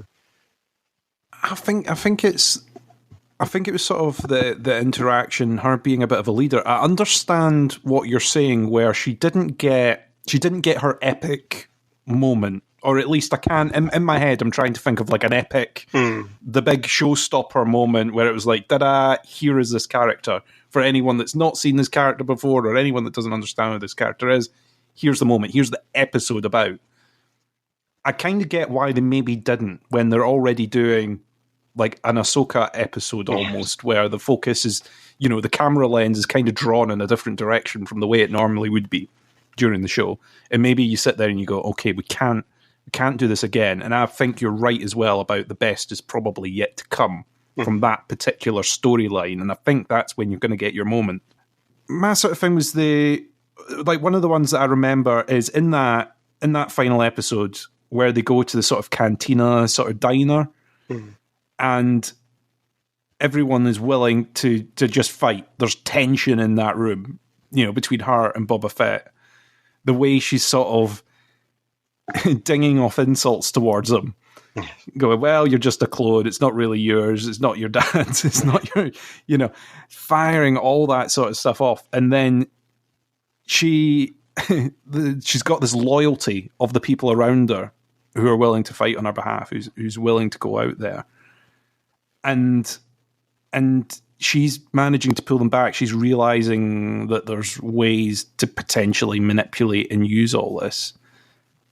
Speaker 4: I think it was sort of the interaction, her being a bit of a leader. I understand what you're saying, where she didn't get her epic moment, or at least I can in my head. I'm trying to think of like an epic, the big showstopper moment where it was like, "Da-da! Here is this character." For anyone that's not seen this character before, or anyone that doesn't understand who this character is, here's the moment. Here's the episode about. I kind of get why they maybe didn't, when they're already doing like an Ahsoka episode almost, where the focus is, the camera lens is kind of drawn in a different direction from the way it normally would be during the show. And maybe you sit there and you go, okay, we can't do this again. And I think you're right as well about the best is probably yet to come from that particular storyline. And I think that's when you're going to get your moment. My sort of thing was one of the ones that I remember is in that final episode where they go to the sort of cantina, sort of diner, and everyone is willing to just fight. There's tension in that room, between her and Boba Fett. The way she's sort of dinging off insults towards him, going, well, you're just a clone. It's not really yours. It's not your dad's. It's not your, firing all that sort of stuff off. And then she's got this loyalty of the people around her who are willing to fight on her behalf, who's willing to go out there. And she's managing to pull them back. She's realizing that there's ways to potentially manipulate and use all this.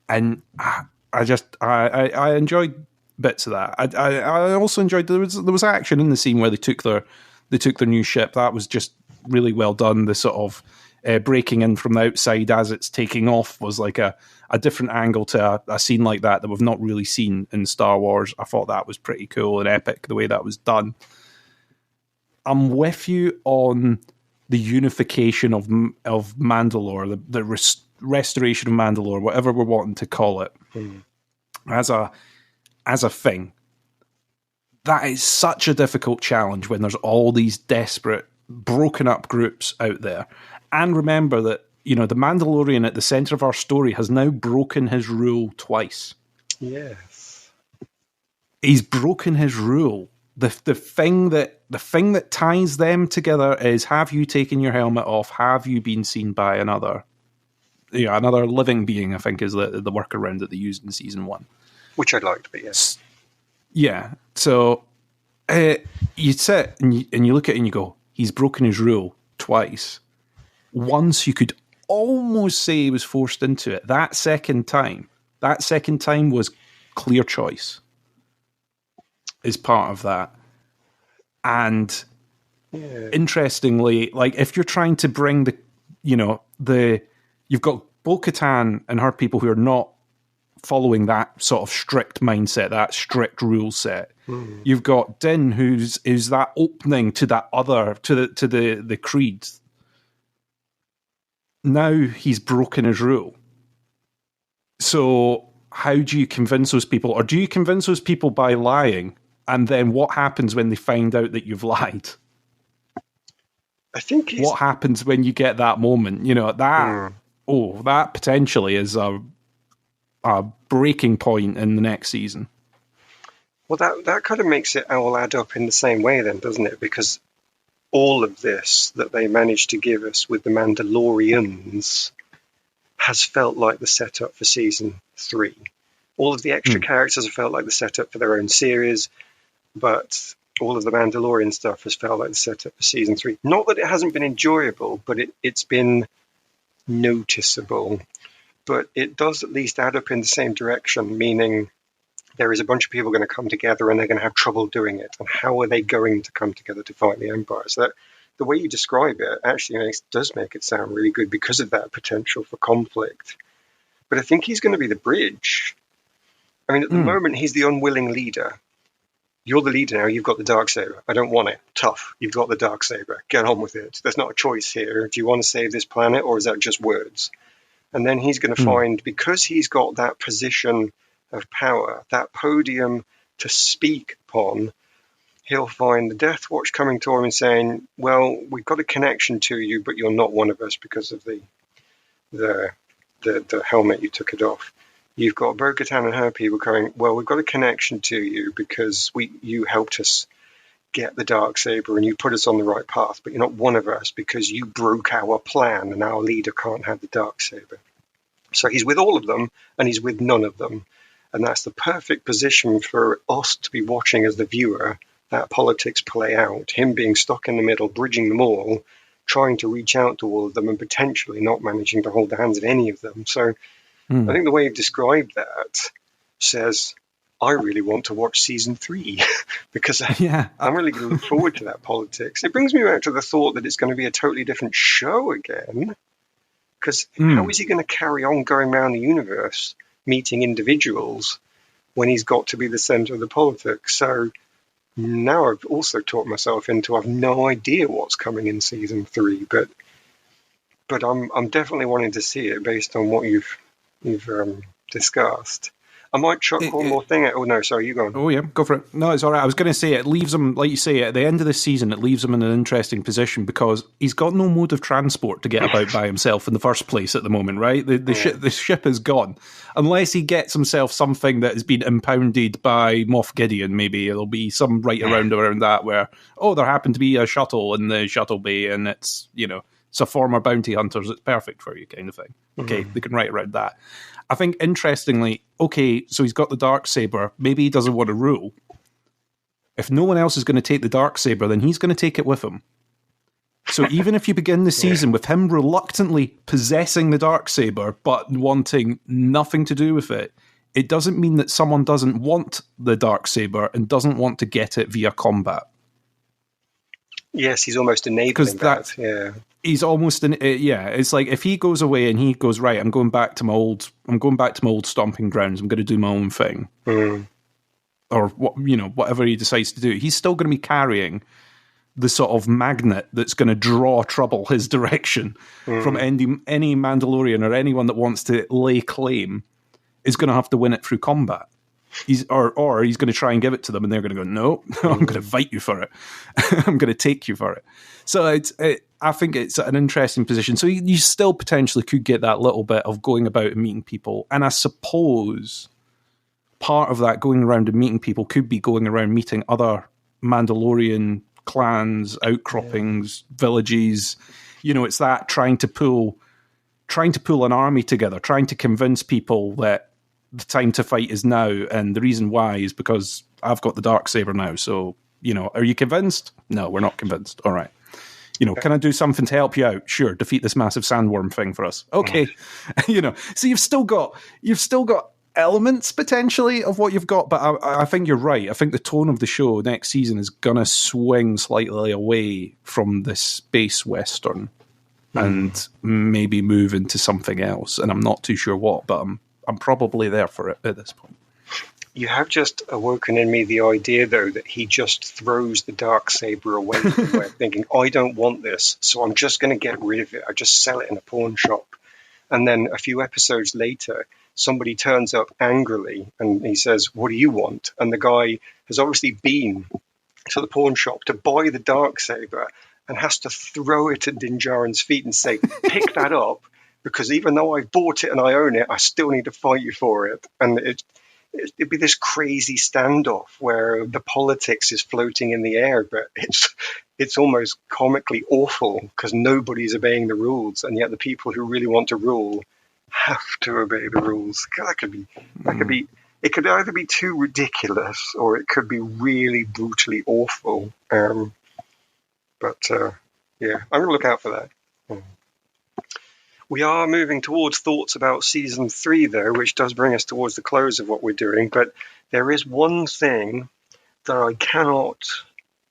Speaker 4: And I enjoyed bits of that. I also enjoyed there was action in the scene where they took their new ship. That was just really well done. The sort of breaking in from the outside as it's taking off was like a different angle to a scene like that we've not really seen in Star Wars. I thought that was pretty cool and epic, the way that was done. I'm with you on the unification of Mandalore, the restoration of Mandalore, whatever we're wanting to call it, as a thing. That is such a difficult challenge when there's all these desperate, broken up groups out there. And remember that, the Mandalorian at the center of our story has now broken his rule twice.
Speaker 3: Yes.
Speaker 4: He's broken his rule the thing that ties them together is: have you taken your helmet off? Have you been seen by another living being? I think is the workaround that they used in season 1,
Speaker 3: which I liked, but yes,
Speaker 4: yeah. So you sit and you look at it and you go, he's broken his rule twice. Once you could almost say he was forced into it. That second time was clear choice. Is part of that. And interestingly, like if you're trying to bring you've got Bo-Katan and her people who are not following that sort of strict mindset, that strict rule set. You've got Din, who's that opening to that other to the creed. Now he's broken his rule. So how do you convince those people? Or do you convince those people by lying? And then what happens when they find out that you've lied?
Speaker 3: I think
Speaker 4: what happens when you get that moment? That potentially is a breaking point in the next season.
Speaker 3: Well, that kind of makes it all add up in the same way then, doesn't it? Because all of this that they managed to give us with the Mandalorians has felt like the setup for season 3. All of the extra characters have felt like the setup for their own series, but all of the Mandalorian stuff has felt like the setup for season 3. Not that it hasn't been enjoyable, but it's been noticeable. But it does at least add up in the same direction, meaning there is a bunch of people going to come together and they're going to have trouble doing it. And how are they going to come together to fight the Empire? So that the way you describe it actually does make it sound really good because of that potential for conflict. But I think he's going to be the bridge. I mean, at the moment, he's the unwilling leader. You're the leader now. You've got the Darksaber. I don't want it. Tough. You've got the Darksaber. Get on with it. There's not a choice here. Do you want to save this planet, or is that just words? And then he's going to find, because he's got that position of power, that podium to speak upon, he'll find the Death Watch coming to him and saying, well, we've got a connection to you, but you're not one of us because of the helmet you took it off. You've got Bo-Katan and her people going, well, we've got a connection to you because you helped us get the Darksaber and you put us on the right path, but you're not one of us because you broke our plan and our leader can't have the Darksaber. So he's with all of them and he's with none of them. And that's the perfect position for us to be watching as the viewer, that politics play out, him being stuck in the middle, bridging them all, trying to reach out to all of them and potentially not managing to hold the hands of any of them. So I think the way you've described that says, I really want to watch season 3 because I'm really going to look forward to that politics. It brings me back to the thought that it's going to be a totally different show again, because how is he going to carry on going around the universe meeting individuals when he's got to be the center of the politics? So now I've also talked myself into, I've no idea what's coming in season 3, but I'm definitely wanting to see it based on what you've discussed. I might chuck one more thing at... Oh, no, sorry, you go on.
Speaker 4: Oh, yeah, go for it. No, it's all right. I was going to say, it leaves him, like you say, at the end of the season, it leaves him in an interesting position because he's got no mode of transport to get about by himself in the first place at the moment, right? The ship is gone. Unless he gets himself something that has been impounded by Moff Gideon, maybe. There'll be some around that where, there happened to be a shuttle in the shuttle bay and it's, it's a former bounty hunters. It's perfect for you kind of thing. Okay, they can write around that. I think, interestingly, okay, so he's got the Darksaber. Maybe he doesn't want to rule. If no one else is going to take the Darksaber, then he's going to take it with him. So even if you begin the season with him reluctantly possessing the Darksaber, but wanting nothing to do with it, it doesn't mean that someone doesn't want the Darksaber and doesn't want to get it via combat.
Speaker 3: Yes, he's almost enabling that. Yeah,
Speaker 4: he's almost it's like if he goes away and he goes, right, I'm going back to my old stomping grounds. I'm going to do my own thing, or whatever he decides to do. He's still going to be carrying the sort of magnet that's going to draw trouble his direction from any Mandalorian or anyone that wants to lay claim is going to have to win it through combat. He's going to try and give it to them, and they're going to go, no, I'm going to fight you for it. I'm going to take you for it. So I think it's an interesting position. So you still potentially could get that little bit of going about and meeting people. And I suppose part of that going around and meeting people could be going around meeting other Mandalorian clans, outcroppings, villages. It's that trying to pull an army together, trying to convince people that the time to fight is now, and the reason why is because I've got the Darksaber now. So, are you convinced? No, we're not convinced. All right. Can I do something to help you out? Sure, defeat this massive sandworm thing for us. Okay. So you've still got elements potentially of what you've got, but I think you're right. I think the tone of the show next season is gonna swing slightly away from this space western and maybe move into something else. And I'm not too sure what, but I'm probably there for it at this point.
Speaker 3: You have just awoken in me the idea, though, that he just throws the Darksaber away from thinking, I don't want this, so I'm just going to get rid of it. I just sell it in a pawn shop. And then a few episodes later, somebody turns up angrily and he says, what do you want? And the guy has obviously been to the pawn shop to buy the Darksaber and has to throw it at Din Djarin's feet and say, pick that up, because even though I bought it and I own it, I still need to fight you for it. And it'd be this crazy standoff where the politics is floating in the air, but it's almost comically awful because nobody's obeying the rules, and yet the people who really want to rule have to obey the rules. It could either be too ridiculous or it could be really brutally awful. But I'm going to look out for that. We are moving towards thoughts about season 3, though, which does bring us towards the close of what we're doing. But there is one thing that I cannot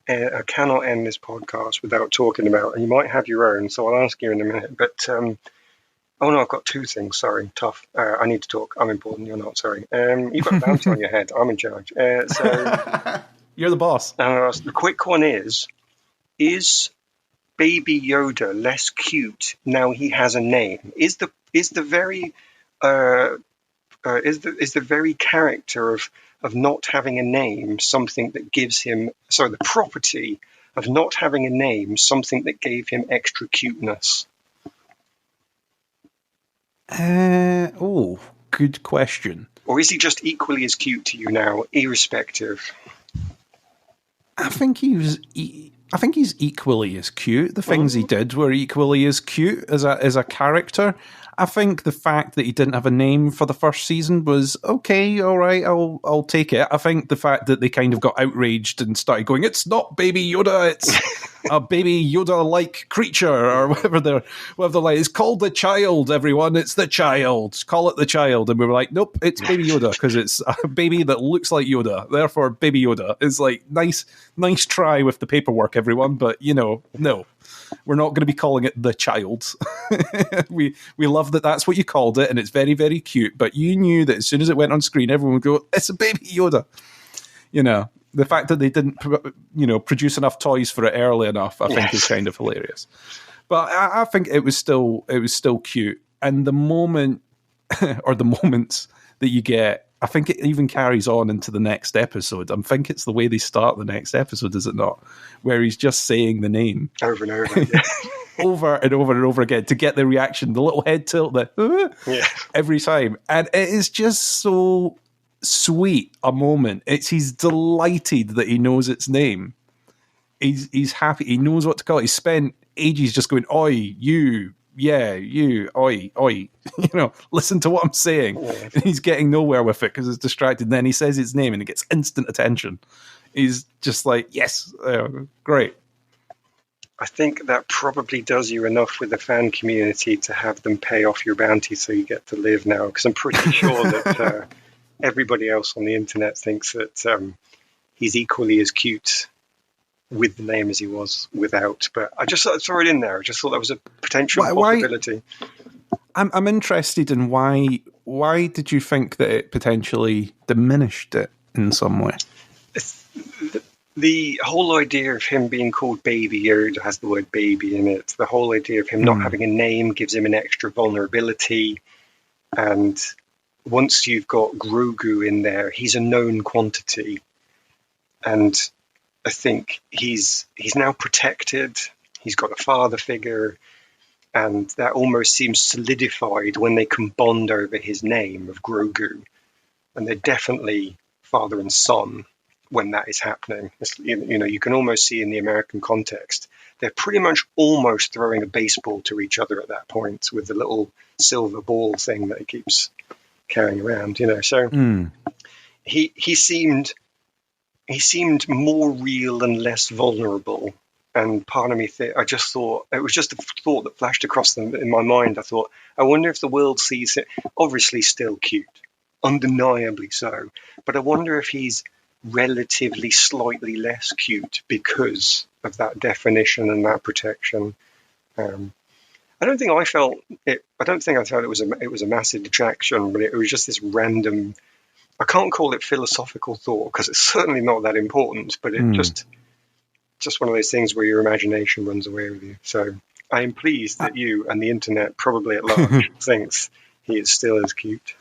Speaker 3: end this podcast without talking about, and you might have your own, so I'll ask you in a minute. But I've got 2 things. Sorry, tough. I need to talk. I'm important. You're not. Sorry. You've got a bounty on your head. I'm in charge. So
Speaker 4: you're the boss.
Speaker 3: The quick one is Baby Yoda less cute now he has a name? Is the very character of not having a name something that gives him, the property of not having a name something that gave him extra cuteness?
Speaker 4: Good question.
Speaker 3: Or is he just equally as cute to you now, irrespective?
Speaker 4: I think he's equally as cute. The things he did were equally as cute as a character. I think the fact that he didn't have a name for the first season was okay, all right, I'll take it. I think the fact that they kind of got outraged and started going, it's not Baby Yoda, it's a Baby Yoda-like creature, or whatever they're like. It's called the child, everyone. It's the child. Call it the child. And we were like, nope, it's Baby Yoda, because it's a baby that looks like Yoda. Therefore, Baby Yoda. It's like, nice try with the paperwork, everyone, but, no. We're not going to be calling it the child. We love that that's what you called it, and it's very, very cute. But you knew that as soon as it went on screen, everyone would go, it's a Baby Yoda. The fact that they didn't, produce enough toys for it early enough, I think is kind of hilarious. But I think it was still cute. And the moment, or the moments that you get, I think it even carries on into the next episode. I think it's the way they start the next episode, is it not? Where he's just saying the name
Speaker 3: over and over,
Speaker 4: over and over and over again to get the reaction, the little head tilt, every time. And it is just so sweet a moment. He's delighted that he knows its name. He's happy. He knows what to call it. He spent ages just going, oi, you. Yeah, you, oi, listen to what I'm saying. Yeah. And he's getting nowhere with it because it's distracted. And then he says its name and it gets instant attention. He's just like, yes, great.
Speaker 3: I think that probably does you enough with the fan community to have them pay off your bounty so you get to live now. Because I'm pretty sure that everybody else on the internet thinks that he's equally as cute with the name as he was without, but I just thought I'd throw it in there. I just thought that was a potential possibility.
Speaker 4: I'm interested in why did you think that it potentially diminished it in some way?
Speaker 3: The whole idea of him being called Baby Yoda has the word baby in it. The whole idea of him not having a name gives him an extra vulnerability. And once you've got Grogu in there, he's a known quantity. And I think he's now protected. He's got a father figure, and that almost seems solidified when they can bond over his name of Grogu. And they're definitely father and son. when that is happening. You can almost see in the American context, they're pretty much almost throwing a baseball to each other at that point with the little silver ball thing that he keeps carrying around. So he seemed more real and less vulnerable. And part of me, I just thought, it was just a thought that flashed across in my mind. I thought, I wonder if the world sees it. Obviously, still cute, undeniably so. But I wonder if he's relatively slightly less cute because of that definition and that protection. I don't think I felt it. I don't think I felt it was a massive detraction, but it was just this random. I can't call it philosophical thought because it's certainly not that important. But it just one of those things where your imagination runs away with you. So I am pleased that you and the internet, probably at large, thinks he is still as cute.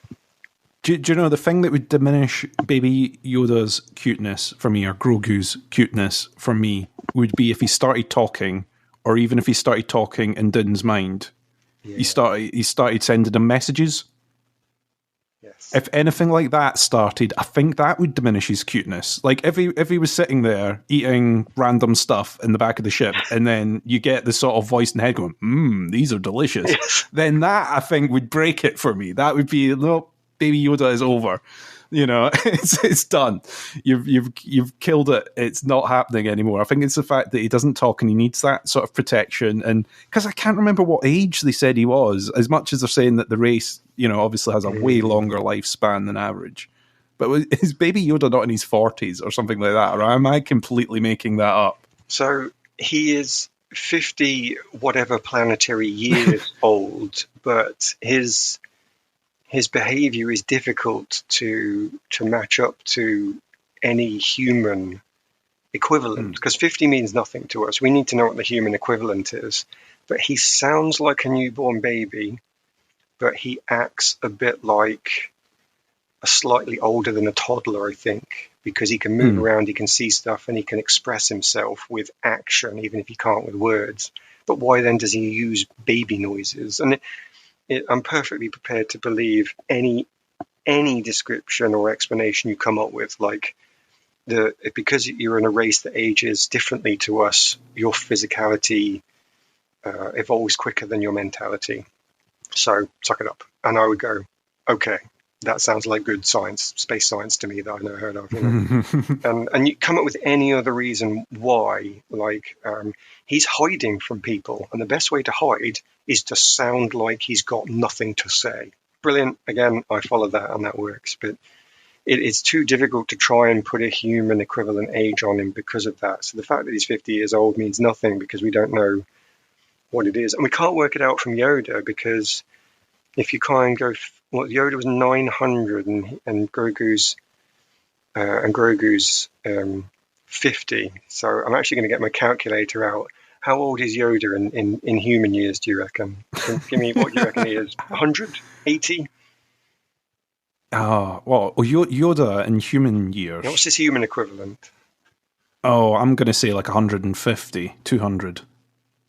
Speaker 4: Do you know the thing that would diminish Baby Yoda's cuteness for me, or Grogu's cuteness for me, would be if he started talking, or even if he started talking in Din's mind. Yeah. He started sending him messages.
Speaker 3: Yes.
Speaker 4: If anything like that started, I think that would diminish his cuteness. Like if he was sitting there eating random stuff in the back of the ship, and then you get the sort of voice in the head going, these are delicious. Yes. Then that, I think, would break it for me. That would be, no, Baby Yoda is over. It's done. You've killed it. It's not happening anymore. I think it's the fact that he doesn't talk and he needs that sort of protection. And because I can't remember what age they said he was, as much as they're saying that the race, obviously has a way longer lifespan than average. But is Baby Yoda not in his 40s or something like that? Or am I completely making that up?
Speaker 3: So he is 50 whatever planetary years old, but his behavior is difficult to match up to any human equivalent, because 50 means nothing to us. We need to know what the human equivalent is. But he sounds like a newborn baby, but he acts a bit like a slightly older than a toddler, I think, because he can move around, he can see stuff, and he can express himself with action, even if he can't with words. But why then does he use baby noises? And I'm perfectly prepared to believe any description or explanation you come up with, like because you're in a race that ages differently to us, your physicality evolves quicker than your mentality. So suck it up. And I would go, okay, that sounds like good science, space science to me that I've never heard of. And you come up with any other reason why, like he's hiding from people, and the best way to hide is to sound like he's got nothing to say. Brilliant. Again, I follow that and that works, but it's too difficult to try and put a human equivalent age on him because of that. So the fact that he's 50 years old means nothing because we don't know what it is. And we can't work it out from Yoda, because if you kind of go, Yoda was 900 and Grogu's 50. So I'm actually going to get my calculator out. How old is Yoda in human years, do you reckon? Give me what you reckon he is. 180?
Speaker 4: Oh, well, Yoda in human years.
Speaker 3: What's his human equivalent?
Speaker 4: Oh, I'm going to say like 150, 200.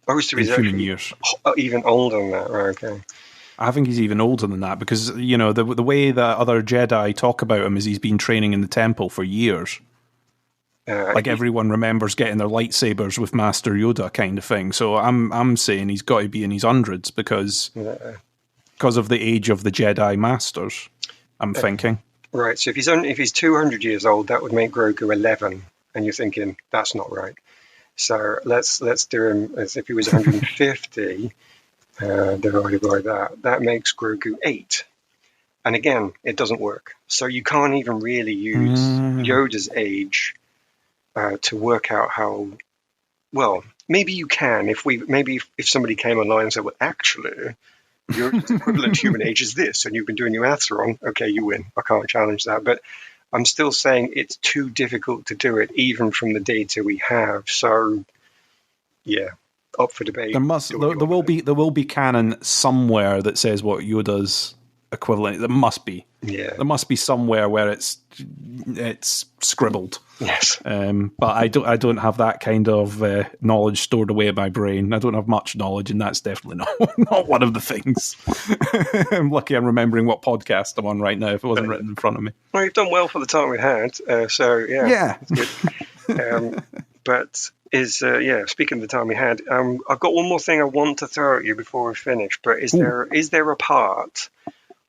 Speaker 3: Oh, so he's
Speaker 4: human years.
Speaker 3: Even older than that, right? Okay.
Speaker 4: I think he's even older than that, because, the way that other Jedi talk about him is he's been training in the temple for years. Everyone remembers getting their lightsabers with Master Yoda kind of thing. So I'm saying he's got to be in his hundreds because of the age of the Jedi Masters, I'm thinking. Right,
Speaker 3: so if he's 200 years old, that would make Grogu 11, and you're thinking, that's not right. So let's do him as if he was 150 divided by that. That makes Grogu 8. And again, it doesn't work. So you can't even really use Yoda's age to work out how. Well, maybe you can if somebody came online and said, well, actually, your equivalent human age is this, and you've been doing your maths wrong. Okay, you win. I can't challenge that, but I'm still saying it's too difficult to do it, even from the data we have. So, yeah, up for debate.
Speaker 4: There will be canon somewhere that says what Yoda's equivalent. There must be.
Speaker 3: Yeah.
Speaker 4: There must be somewhere where it's scribbled.
Speaker 3: Yes.
Speaker 4: But I don't have that kind of knowledge stored away in my brain. I don't have much knowledge, and that's definitely not one of the things. I'm lucky I'm remembering what podcast I'm on right now if it wasn't written in front of me.
Speaker 3: Well, you've done well for the time we had. So, yeah. It's good. But speaking of the time we had, I've got one more thing I want to throw at you before we finish. But is there a part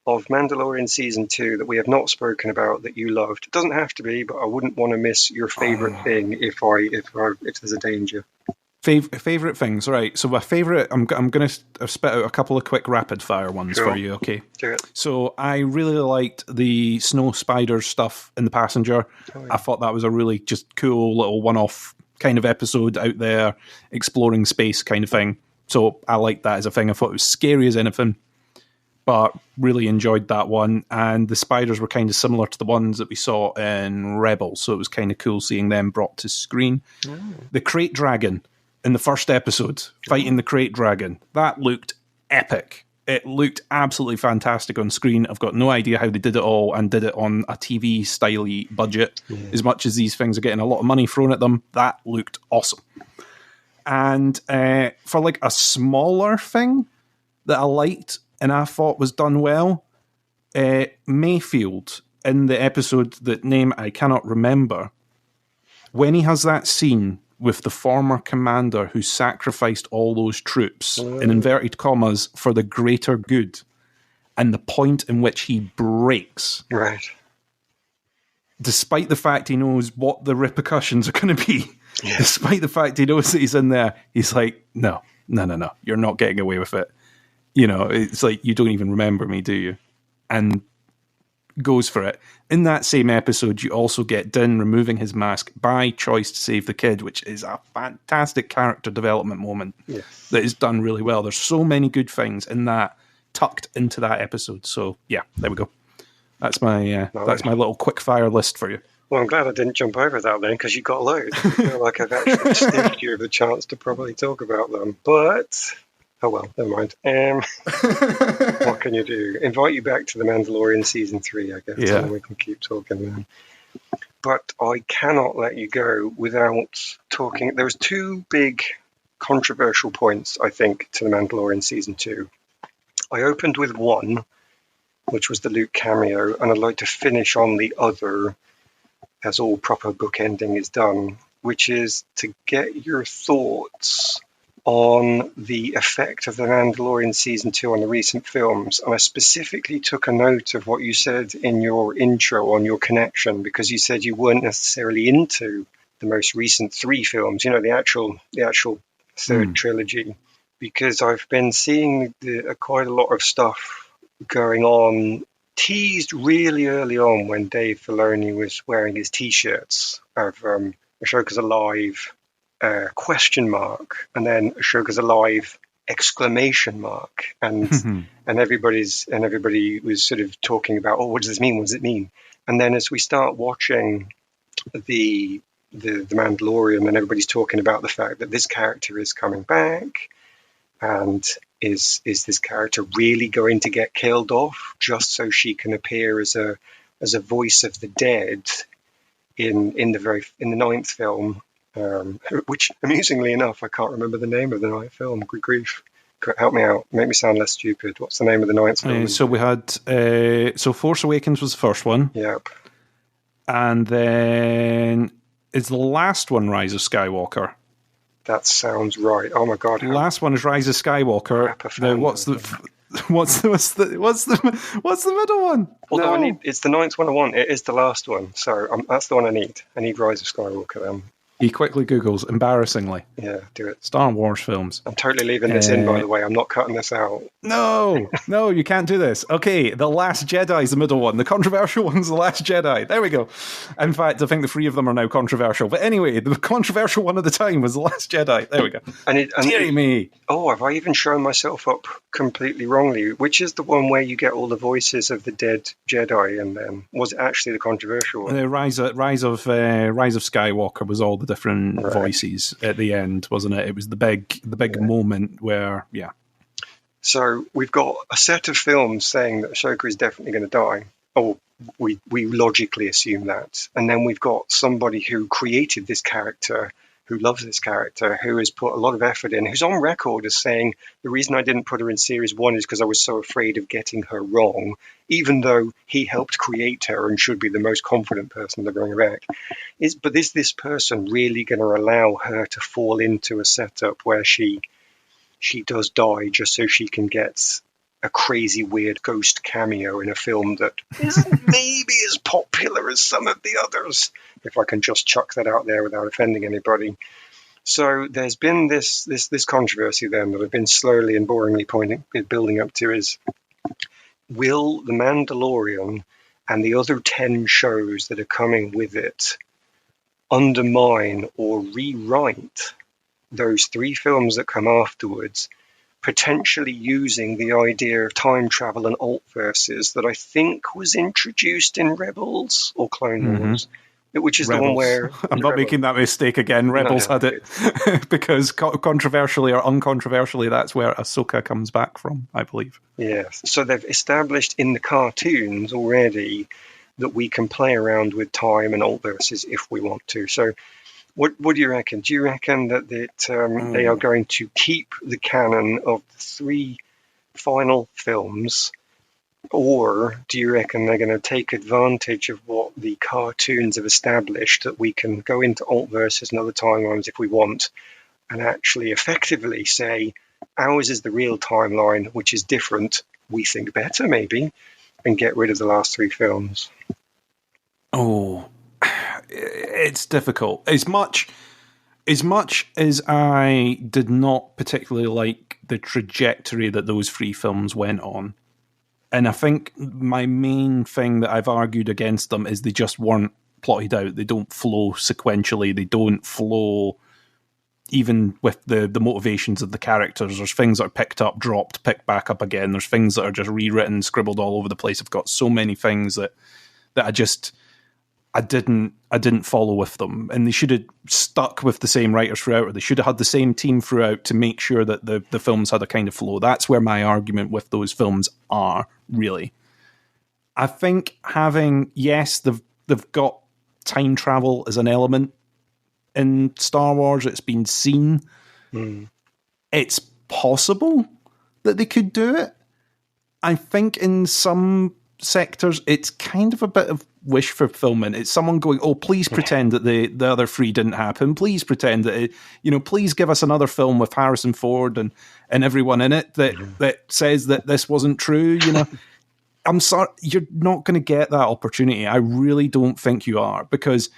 Speaker 3: of Mandalorian Season 2 that we have not spoken about that you loved? It doesn't have to be, but I wouldn't want to miss your favourite thing if there's a danger.
Speaker 4: Favourite things, right? So my favourite, I'm going to spit out a couple of quick rapid fire ones for you, okay?
Speaker 3: Do it.
Speaker 4: So I really liked the snow spider stuff in The Passenger. Oh, yeah. I thought that was a really just cool little one-off kind of episode out there, exploring space kind of thing. So I liked that as a thing. I thought it was scary as anything, but really enjoyed that one. And the spiders were kind of similar to the ones that we saw in Rebels, so it was kind of cool seeing them brought to screen. The crate dragon in the first episode, fighting the crate dragon, that looked epic. It looked absolutely fantastic on screen. I've got no idea how they did it all and did it on a TV-style budget. Yeah. As much as these things are getting a lot of money thrown at them, that looked awesome. And for like a smaller thing that I liked and I thought was done well, Mayfield in the episode that name I cannot remember, when he has that scene with the former commander who sacrificed all those troops, in inverted commas, for the greater good, and the point in which he breaks.
Speaker 3: Right.
Speaker 4: Despite the fact he knows what the repercussions are going to be, despite the fact he knows that he's in there, he's like, no, you're not getting away with it. You know, it's like, you don't even remember me, do you? And goes for it. In that same episode, you also get Din removing his mask by choice to save the kid, which is a fantastic character development moment that is done really well. There's so many good things in that tucked into that episode. So yeah, there we go. That's my little quick fire list for you.
Speaker 3: Well, I'm glad I didn't jump over that then, because you got loads. I feel like I've actually sniffed you of the chance to probably talk about them. But oh well, never mind. What can you do? Invite you back to the Mandalorian Season 3, I guess, and then we can keep talking then. But I cannot let you go without talking. There was two big controversial points, I think, to the Mandalorian Season 2. I opened with one, which was the Luke cameo, and I'd like to finish on the other, as all proper bookending is done, which is to get your thoughts on the effect of the Mandalorian Season 2 on the recent films. And I specifically took a note of what you said in your intro on your connection, because you said you weren't necessarily into the most recent 3 films, you know, the actual third trilogy, because I've been seeing quite a lot of stuff going on, teased really early on when Dave Filoni was wearing his T-shirts of Ashoka's alive, question mark, and then Ashoka's alive, exclamation mark, and and everybody was sort of talking about, oh, what does this mean? What does it mean? And then as we start watching the Mandalorian, and everybody's talking about the fact that this character is coming back, and is this character really going to get killed off just so she can appear as a voice of the dead in the 9th film? Which, amusingly enough, I can't remember the name of the 9th film. Good grief. Help me out. Make me sound less stupid. What's the name of the 9th film?
Speaker 4: So we had... Force Awakens was the first one.
Speaker 3: Yep. And
Speaker 4: then... Is the last one Rise of Skywalker?
Speaker 3: That sounds right. Oh my god.
Speaker 4: The last one is Rise of Skywalker. Now, what's the middle one?
Speaker 3: Although it's the 9th one I want. It is the last one. So that's the one I need. I need Rise of Skywalker then.
Speaker 4: He quickly Googles, embarrassingly.
Speaker 3: Yeah, do it.
Speaker 4: Star Wars films.
Speaker 3: I'm totally leaving this in, by the way. I'm not cutting this out.
Speaker 4: No, you can't do this. Okay, The Last Jedi is the middle one. The controversial one's The Last Jedi. There we go. In fact, I think the 3 of them are now controversial. But anyway, the controversial one at the time was The Last Jedi. There we go. Dear me.
Speaker 3: Oh, have I even shown myself up completely wrongly? Which is the one where you get all the voices of the dead Jedi, and then was it actually the controversial one?
Speaker 4: The Rise of Skywalker was all the different voices at the end, wasn't it? It was the big moment where,
Speaker 3: So we've got a set of films saying that Ahsoka is definitely going to die. Or we logically assume that. And then we've got somebody who created this character, who loves this character, who has put a lot of effort in, who's on record as saying, the reason I didn't put her in series 1 is because I was so afraid of getting her wrong, even though he helped create her and should be the most confident person to bring her back. But is this person really going to allow her to fall into a setup where she does die just so she can get a crazy weird ghost cameo in a film that isn't maybe as popular as some of the others, if I can just chuck that out there without offending anybody. So there's been this controversy then that I've been slowly and boringly building up to is, will The Mandalorian and the other 10 shows that are coming with it undermine or rewrite those 3 films that come afterwards, potentially using the idea of time travel and alt verses that I think was introduced in Rebels or Clone Wars, which is
Speaker 4: Rebels.
Speaker 3: the one where...
Speaker 4: I'm not making that mistake again. Rebels had it. Because controversially or uncontroversially, that's where Ahsoka comes back from, I believe.
Speaker 3: Yes. So they've established in the cartoons already that we can play around with time and alt verses if we want to. So what do you reckon? Do you reckon that they are going to keep the canon of the 3 final films, or do you reckon they're going to take advantage of what the cartoons have established, that we can go into alt verses and other timelines if we want, and actually effectively say ours is the real timeline, which is different, we think better maybe, and get rid of the last 3 films?
Speaker 4: Oh, it's difficult. As much as I did not particularly like the trajectory that those 3 films went on, and I think my main thing that I've argued against them is they just weren't plotted out. They don't flow sequentially. They don't flow even with the motivations of the characters. There's things that are picked up, dropped, picked back up again. There's things that are just rewritten, scribbled all over the place. I've got so many things that I didn't follow with them, and they should have stuck with the same writers throughout, or they should have had the same team throughout to make sure that the films had a kind of flow. That's where my argument with those films are, really. I think they've got time travel as an element in Star Wars. It's been seen. It's possible that they could do it. I think in some sectors it's kind of a bit of wish fulfillment. It's someone going, oh, please pretend that the other 3 didn't happen. Please pretend that please give us another film with Harrison Ford and everyone in it that says that this wasn't true. I'm sorry, you're not going to get that opportunity. I really don't think you are, because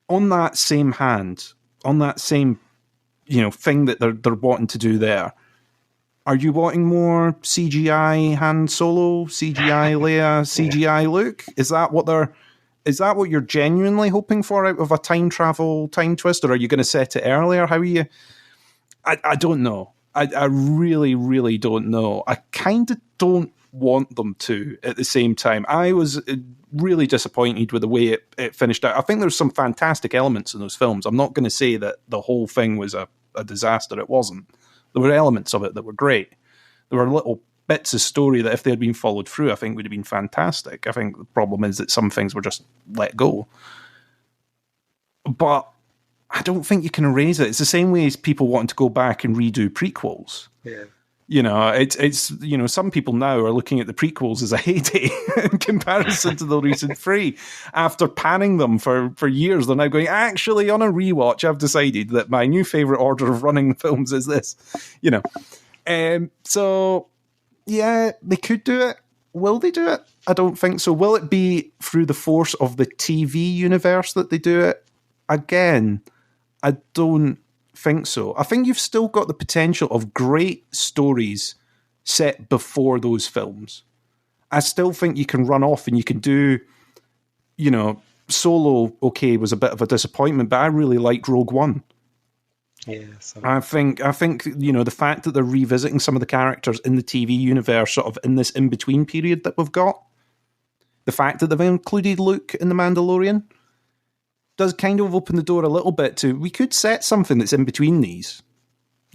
Speaker 4: on that same hand, on that same thing that they're wanting to do there, are you wanting more CGI Han Solo, CGI Leia, CGI Luke? Is that what you're genuinely hoping for out of a time travel time twist, or are you going to set it earlier? How are you? I don't know. I really, really don't know. I kind of don't want them to at the same time. I was really disappointed with the way it finished out. I think there's some fantastic elements in those films. I'm not going to say that the whole thing was a disaster. It wasn't. There were elements of it that were great. There were little bits of story that if they had been followed through, I think would have been fantastic. I think the problem is that some things were just let go. But I don't think you can erase it. It's the same way as people wanting to go back and redo prequels.
Speaker 3: Yeah.
Speaker 4: It's some people now are looking at the prequels as a heyday in comparison to the recent 3. After panning them for years, they're now going, actually, on a rewatch, I've decided that my new favourite order of running films is this. So, yeah, they could do it. Will they do it? I don't think so. Will it be through the force of the TV universe that they do it? Again, I don't think so. I think you've still got the potential of great stories set before those films. I still think you can run off and you can do, Solo, okay, was a bit of a disappointment, but I really liked Rogue One.
Speaker 3: Yeah,
Speaker 4: I think the fact that they're revisiting some of the characters in the TV universe sort of in this in-between period that we've got, the fact that they've included Luke in The Mandalorian does kind of open the door a little bit to, we could set something that's in between these.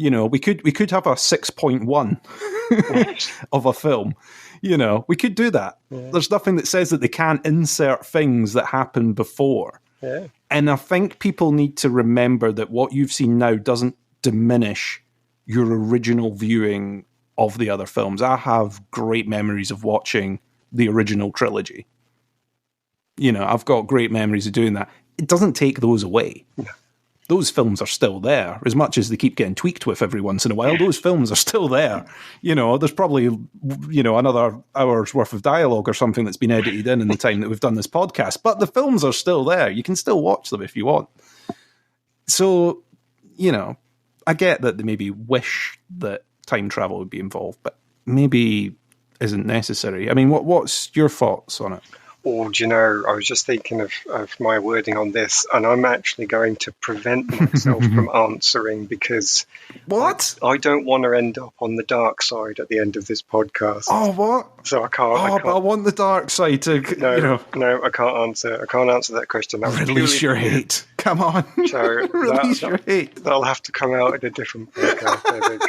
Speaker 4: You know, we could have a 6.1 of a film. You know, we could do that. Yeah. There's nothing that says that they can't insert things that happened before.
Speaker 3: Yeah.
Speaker 4: And I think people need to remember that what you've seen now doesn't diminish your original viewing of the other films. I have great memories of watching the original trilogy. You know, I've got great memories of doing that. It doesn't take those away.
Speaker 3: No.
Speaker 4: Those films are still there, as much as they keep getting tweaked with every once in a while. Those films are still there. You know, there's probably, you know, another hour's worth of dialogue or something that's been edited in the time that we've done this podcast. But the films are still there. You can still watch them if you want. So, you know, I get that they maybe wish that time travel would be involved, but maybe isn't necessary. I mean, what's your thoughts on it?
Speaker 3: Or, do you know, I was just thinking of my wording on this, and I'm actually going to prevent myself from answering because
Speaker 4: what?
Speaker 3: I don't want to end up on the dark side at the end of this podcast.
Speaker 4: Oh, what?
Speaker 3: So I can't.
Speaker 4: But I want the dark side to,
Speaker 3: No, I can't answer. I can't answer that question. That
Speaker 4: release your hate. Come on.
Speaker 3: So
Speaker 4: release your hate.
Speaker 3: That'll have to come out in a different podcast, I think,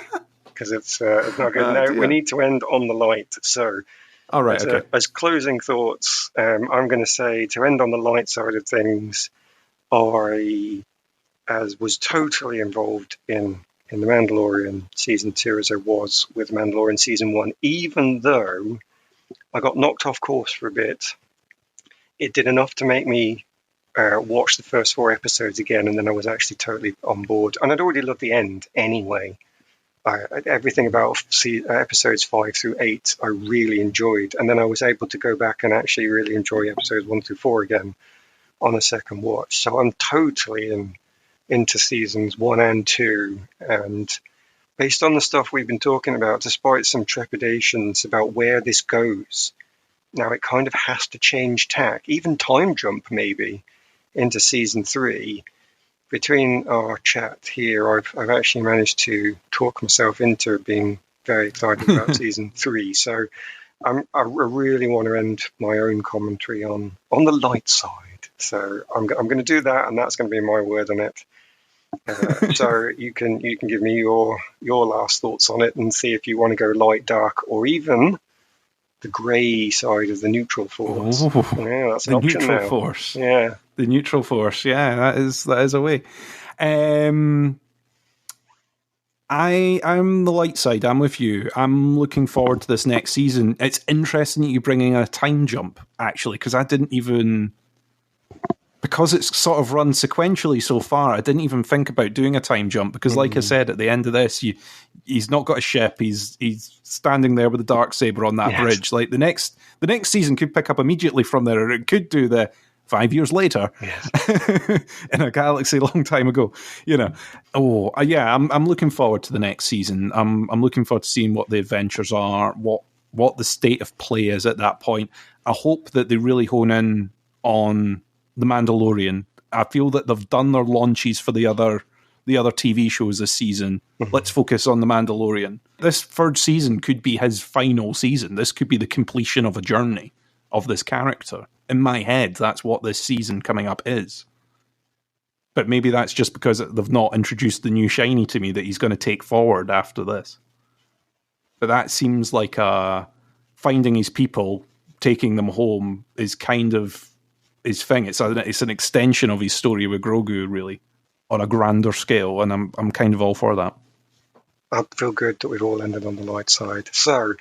Speaker 3: because it's not good. We need to end on the light. So.
Speaker 4: All right. Okay.
Speaker 3: As closing thoughts, I'm going to say, to end on the light side of things, I was totally involved in the Mandalorian season 2 as I was with Mandalorian season 1, even though I got knocked off course for a bit. It did enough to make me watch the first 4 episodes again, and then I was actually totally on board. And I'd already loved the end anyway. Everything about episodes 5 through 8 I really enjoyed, and then I was able to go back and actually really enjoy episodes 1 through 4 again on a second watch. So I'm totally into seasons 1 and 2, and based on the stuff we've been talking about, despite some trepidations about where this goes, now it kind of has to change tack, even time jump maybe into season 3. Between our chat here, I've actually managed to talk myself into being very excited about season 3. So I really want to end my own commentary on the light side. So I'm going to do that, and that's going to be my word on it. So you can give me your last thoughts on it and see if you want to go light, dark, or even the grey side of the neutral force.
Speaker 4: Oh,
Speaker 3: yeah, that's an option
Speaker 4: neutral
Speaker 3: now.
Speaker 4: Force.
Speaker 3: Yeah.
Speaker 4: The neutral force, yeah, that is a way. I'm the light side. I'm with you. I'm looking forward to this next season. It's interesting that you bring in a time jump, actually, because I didn't even... Because it's sort of run sequentially so far, I didn't even think about doing a time jump, because like I said, at the end of this, he's not got a ship, he's standing there with a Darksaber on that bridge. Like the next season could pick up immediately from there, or it could do the 5 years later in a galaxy a long time ago, you know. I'm looking forward to the next season. I'm looking forward to seeing what the adventures are, what the state of play is at that point. I hope that they really hone in on the Mandalorian. I feel that they've done their launches for the other TV shows this season. Let's focus on the Mandalorian. This third season could be his final season. This could be the completion of a journey of this character. In my head, that's what this season coming up is. But maybe that's just because they've not introduced the new shiny to me that he's going to take forward after this. But that seems like finding his people, taking them home, is kind of his thing. It's an extension of his story with Grogu, really, on a grander scale, and I'm kind of all for that.
Speaker 3: I feel good that we've all ended on the light side. So,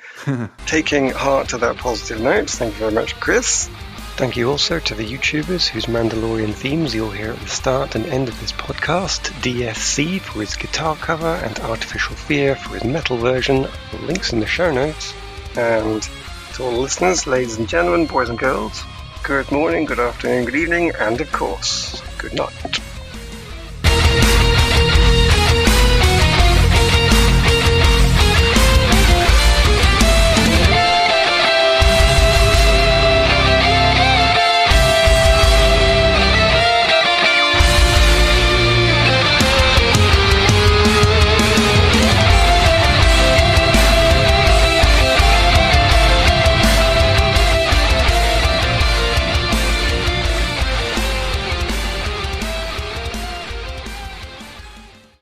Speaker 3: taking heart to that positive note, thank you very much, Chris. Thank you also to the YouTubers whose Mandalorian themes you'll hear at the start and end of this podcast. DSC for his guitar cover and Artificial Fear for his metal version. Links in the show notes. And to all the listeners, ladies and gentlemen, boys and girls, good morning, good afternoon, good evening, and of course, good night.